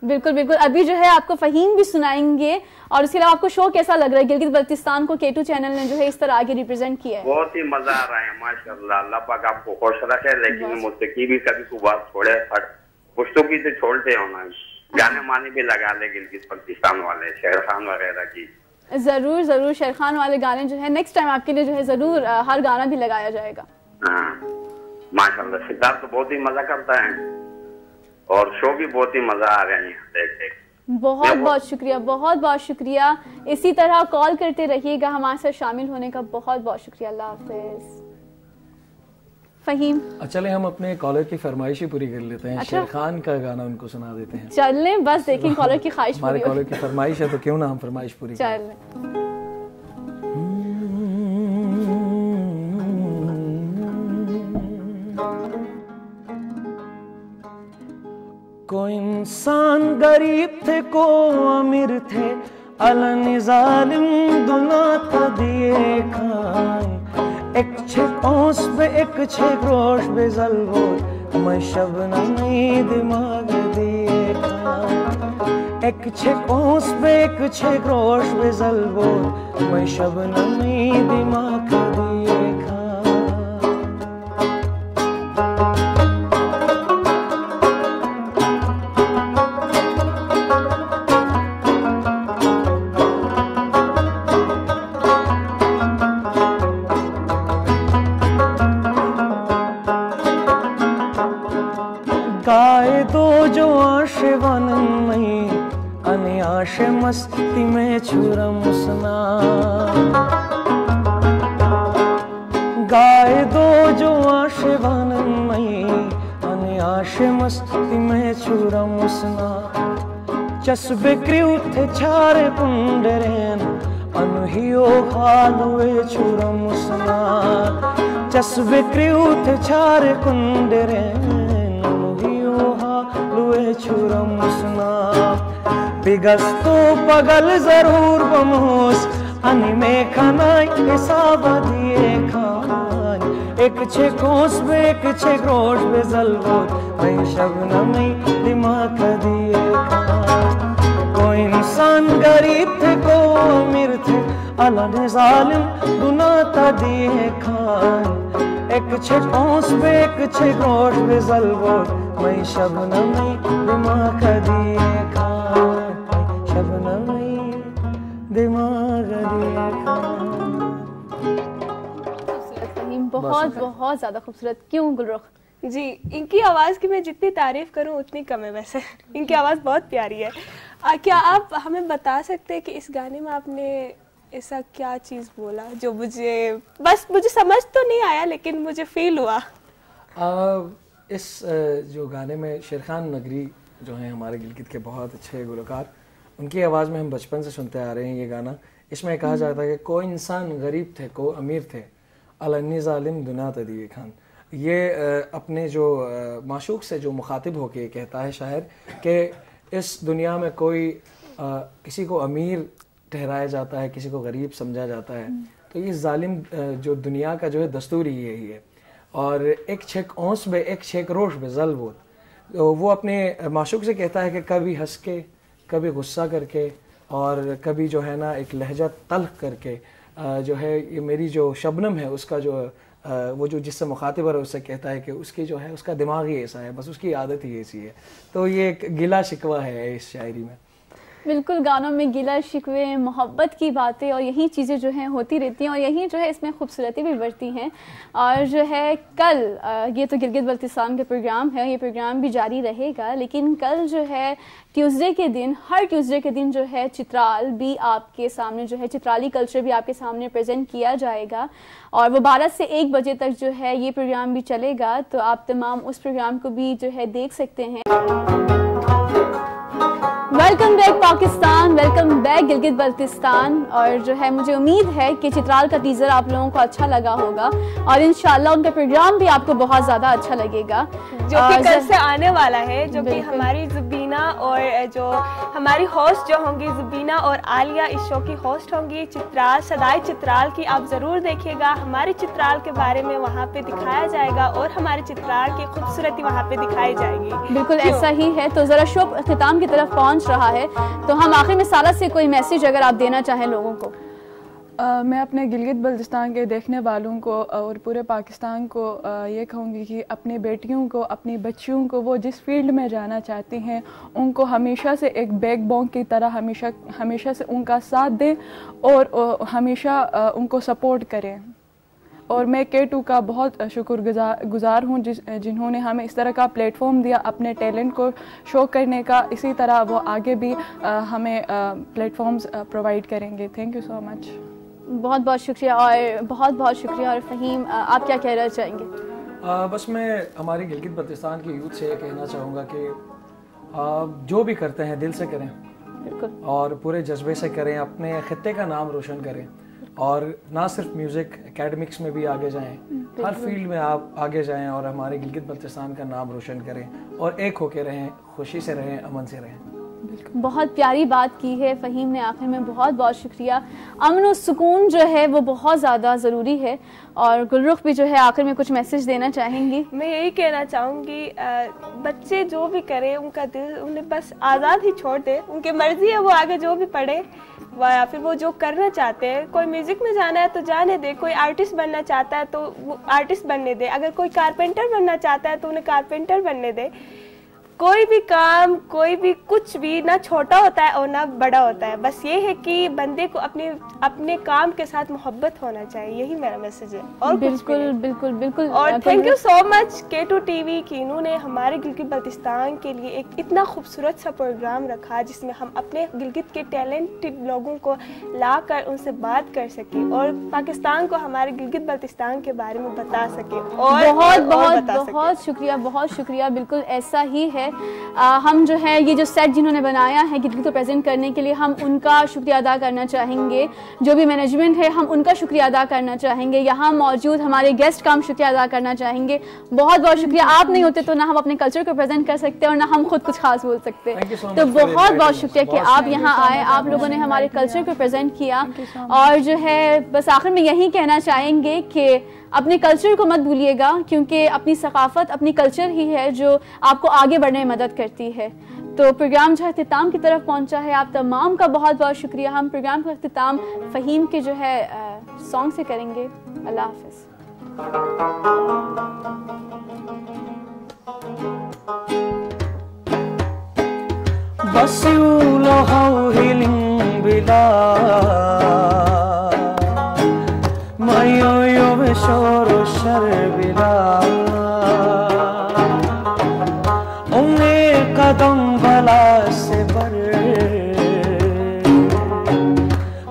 बिल्कुल बिल्कुल। अभी जो है आपको फ़हीम भी सुनाएंगे, और उसके अलावा आपको शो कैसा लग रहा है? गिलगित बल्तिस्तान को K2 चैनल ने जो है इस तरह आगे रिप्रेजेंट किया है। बहुत ही मजा आ रहा है माशाल्लाह, अल्लाह पाक आपको खुश रखे। लेकिन मौसीकी भी कभी कभार छोड़े, पुश्तों की तो छोड़ते हो ना, गाने माने भी लगा ले गिलगित बल्तिस्तान वाले, शेर खान वगैरह की। जरूर जरूर, शेर खान वाले गाने जो है नेक्स्ट टाइम आपके लिए जो है जरूर हर गाना भी लगाया जाएगा। हाँ माशाल्लाह, सिद्धार्थ तो बहुत ही मजा करता है और शो भी बहुत ही मजा आ रहा है देख देख। बहुत बहुत शुक्रिया, बहुत बहुत शुक्रिया। इसी तरह कॉल करते रहिएगा, हमारे साथ शामिल होने का बहुत बहुत शुक्रिया। अल्लाह हाफिज। फहीम? चले हम अपने कॉलर की फरमाइश ही पूरी कर लेते हैं। अच्छा? शेर खान का गाना उनको सुना देते हैं। चलें, बस देखें कॉलर की ख्वाहिश हमारे कॉलर की फरमाइश है तो क्यों ना हम फरमाइश पूरी चलें। कोई इंसान गरीब थे को अमीर थे, अलन जालिम दुना था दिए खान। एक छे औस बे एक छे ग्रोश बे जलवोर, मैं शबनमी दिमाग दिए खान। एक छे औस बे एक छे ग्रोश बे जलवोर, मैं शबनमी दिमाग दिए खान। गाए दो जो आशे वनन में, अने आशे मस्ती में छुरम सुना। गाए दो जो आशे वनन में, अने आशे मस्ती में छुरम सुना। चस्बे क्रिउ थे छारे पुंडरेन, अनहियो हालुए छुरम सुना। चस्बे क्रिउ थे छारे कुंडरेन, छुरम सुना। बिगस्तो पगल जरूर बमोस, अनि में खाना हिसाब दिए खान। एक छे कोस बे एक छे ग्रोश बे जलवोत, मैं शबनम में दिमाग दिए खान। कोई इंसान गरीब थे को अमीर थे, अल्लाह ने जालिम गुनाह ता दिए खान। एक छे कोस बे एक छे ग्रोश बे जलवोत, मैं शबनम में दिमाग दिए खान। शबनम में दिमाग दिए खान। बहुत बहुत ज्यादा खूबसूरत। क्यों गुलरुख जी? इनकी आवाज़ की मैं जितनी तारीफ करूं उतनी कम है। वैसे इनकी आवाज़ बहुत प्यारी है। क्या आप हमें बता सकते हैं कि इस गाने में आपने ऐसा क्या चीज़ बोला जो मुझे समझ तो नहीं आया, लेकिन मुझे फील हुआ? इस जो गाने में शेर खान नगरी जो हैं हमारे गिलगित के बहुत अच्छे गुलकार, उनकी आवाज़ में हम बचपन से सुनते आ रहे हैं ये गाना। इसमें कहा जाता है कि कोई इंसान गरीब थे को अमीर थे, अलन्नी जालिम दुना तदिए खान। ये अपने जो माशूक से जो मुखातिब होके कहता है शायर कि इस दुनिया में कोई किसी को अमीर ठहराया जाता है, किसी को गरीब समझा जाता है। तो ये जालिम जो दुनिया का जो है दस्तूर ही यही है। और एक छेक औंस में एक छेक रोश में जलवोत, तो वो अपने माशूक से कहता है कि कभी हंस के, कभी गुस्सा करके, और कभी जो है ना एक लहजा तल्ख करके जो है ये मेरी जो शबनम है उसका जो वो जो जिससे मुखातिब है उससे कहता है कि उसकी जो है उसका दिमाग ही ऐसा है, बस उसकी आदत ही ऐसी है। तो ये एक गिला शिकवा है इस शायरी में। बिल्कुल, गानों में गिला शिकवे, मोहब्बत की बातें और यही चीज़ें जो हैं होती रहती हैं, और यही जो है इसमें खूबसूरती भी बढ़ती हैं। और जो है कल ये तो गिलगित बल्तिस्तान के प्रोग्राम है, ये प्रोग्राम भी जारी रहेगा, लेकिन कल जो है ट्यूसडे के दिन, हर ट्यूसडे के दिन जो है चित्राल भी आपके सामने जो है चित्राली कल्चर भी आपके सामने प्रेजेंट किया जाएगा। और वो 12 से 1 बजे तक जो है ये प्रोग्राम भी चलेगा, तो आप तमाम उस प्रोग्राम को भी जो है देख सकते हैं। Welcome back Pakistan, welcome back Gilgit Baltistan. और जो है मुझे उम्मीद है कि चित्राल का टीज़र आप लोगों को अच्छा लगा होगा, और इंशाल्लाह उनका प्रोग्राम भी आपको बहुत ज़्यादा अच्छा लगेगा, जो कि कल से आने वाला है, जो कि हमारी जुबीना और जो हमारी होस्ट जो होंगी जुबीना और आलिया इस शो की होस्ट होंगी। चित्राल, सदाई चित्राल की आप ज़रूर देखिएगा। हमारे चित्राल के बारे में वहाँ पे दिखाया जाएगा और हमारे चित्राल की खूबसूरती वहाँ पे दिखाई जाएगी। बिल्कुल ऐसा ही है। तो ज़रा शो अख्तिताम की तरफ पहुँच रहा है, तो हम आखिर में साला से कोई मैसेज अगर आप देना चाहें लोगों को। मैं अपने गिलगित बल्तिस्तान के देखने वालों को और पूरे पाकिस्तान को ये कहूँगी कि अपनी बेटियों को, अपनी बच्चियों को, वो जिस फील्ड में जाना चाहती हैं उनको हमेशा से एक बैकबोन की तरह हमेशा से उनका साथ दें और हमेशा उनको सपोर्ट करें। और मैं K2 का बहुत शुक्रगुजार हूँ जिन्होंने हमें इस तरह का प्लेटफॉर्म दिया अपने टैलेंट को शो करने का। इसी तरह वो आगे भी हमें प्लेटफॉर्म्स प्रोवाइड करेंगे। Thank you so much. बहुत बहुत शुक्रिया, और बहुत बहुत शुक्रिया। और फ़हीम, आप क्या कहना चाहेंगे? बस मैं हमारी गिलगित बल्तिस्तान की यूथ से ये कहना चाहूँगा कि जो भी करते हैं दिल से करें और पूरे जज्बे से करें, अपने खित्ते का नाम रोशन करें और ना सिर्फ म्यूज़िक, एकेडमिक्स में भी आगे जाएं, हर फील्ड में आप आगे जाएं और हमारे गिलगित बल्तिस्तान का नाम रोशन करें और एक होके रहें, खुशी से रहें, अमन से रहें। बहुत प्यारी बात की है फ़हीम ने आखिर में, बहुत बहुत शुक्रिया। अमन और सुकून जो है वो बहुत ज़्यादा ज़रूरी है। और गुलरुख भी जो है आखिर में कुछ मैसेज देना चाहेंगी? मैं यही कहना चाहूँगी, बच्चे जो भी करें उनका दिल उन्हें बस आज़ाद ही छोड़ दे, उनकी मर्ज़ी है वो आगे जो भी पढ़े या फिर वो जो करना चाहते हैं। कोई म्यूज़िक में जाना है तो जाने दे, कोई आर्टिस्ट बनना चाहता है तो वो आर्टिस्ट बनने दे, अगर कोई कारपेंटर बनना चाहता है तो उन्हें कारपेंटर बनने दे। कोई भी काम, कोई भी कुछ भी ना छोटा होता है और ना बड़ा होता है, बस ये है कि बंदे को अपने काम के साथ मोहब्बत होना चाहिए, यही मेरा मैसेज है। और बिल्कुल बिल्कुल बिल्कुल। और thank you so much K2 TV की, इन्होंने हमारे गिलगित बल्तिस्तान के लिए एक इतना खूबसूरत सा प्रोग्राम रखा जिसमें हम अपने गिलगित के टैलेंटेड लोगों को लाकर उनसे बात कर सके और पाकिस्तान को हमारे गिलगित बल्तिस्तान के बारे में बता सके। और बहुत शुक्रिया, बहुत शुक्रिया। बिल्कुल ऐसा ही है। हम जो है ये जो सेट जिन्होंने बनाया है गिलगित को प्रेजेंट करने के लिए, हम उनका शुक्रिया अदा करना चाहेंगे। जो भी मैनेजमेंट है हम उनका शुक्रिया अदा करना चाहेंगे। यहाँ मौजूद हमारे गेस्ट का हम शुक्रिया अदा करना चाहेंगे। बहुत बहुत शुक्रिया। आप नहीं होते तो ना हम अपने कल्चर को प्रेजेंट कर सकते और ना हम खुद कुछ खास बोल सकते। तो बहुत बहुत शुक्रिया कि आप यहाँ आए, आप लोगों ने हमारे कल्चर को प्रेजेंट किया। और जो है बस आखिर में यही कहना चाहेंगे कि अपने कल्चर को मत भूलिएगा, क्योंकि अपनी सकाफत, अपनी कल्चर ही है जो आपको आगे बढ़ने में मदद करती है। तो प्रोग्राम जो है इख्तिताम की तरफ पहुंचा है। आप तमाम का बहुत बहुत शुक्रिया। हम प्रोग्राम का इख्तिताम फ़हीम के जो है सॉन्ग से करेंगे। अल्लाह हाफ़िज़। शोर शर बिला उन्हें कदम भला से बर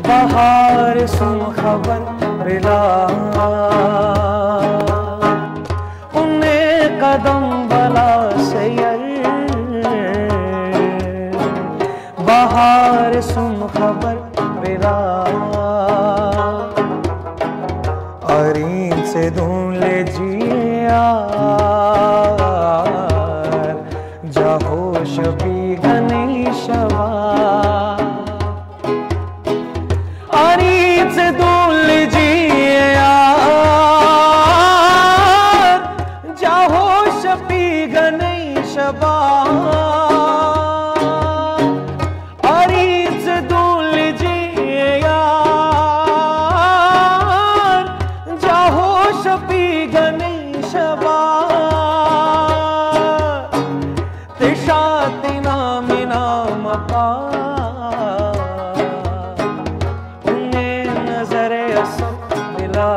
बहार सुन खबर बिला उन्हें कदम भला से यर बहार सुन खबर बिला अरीन से ढूंढ ले जिया जाहोश भी घनी शवा अरीन से ढूंढ ले जिया जाहोश भी घनी शवा अरीन से ढूंढ ले जिया नजर असम मिला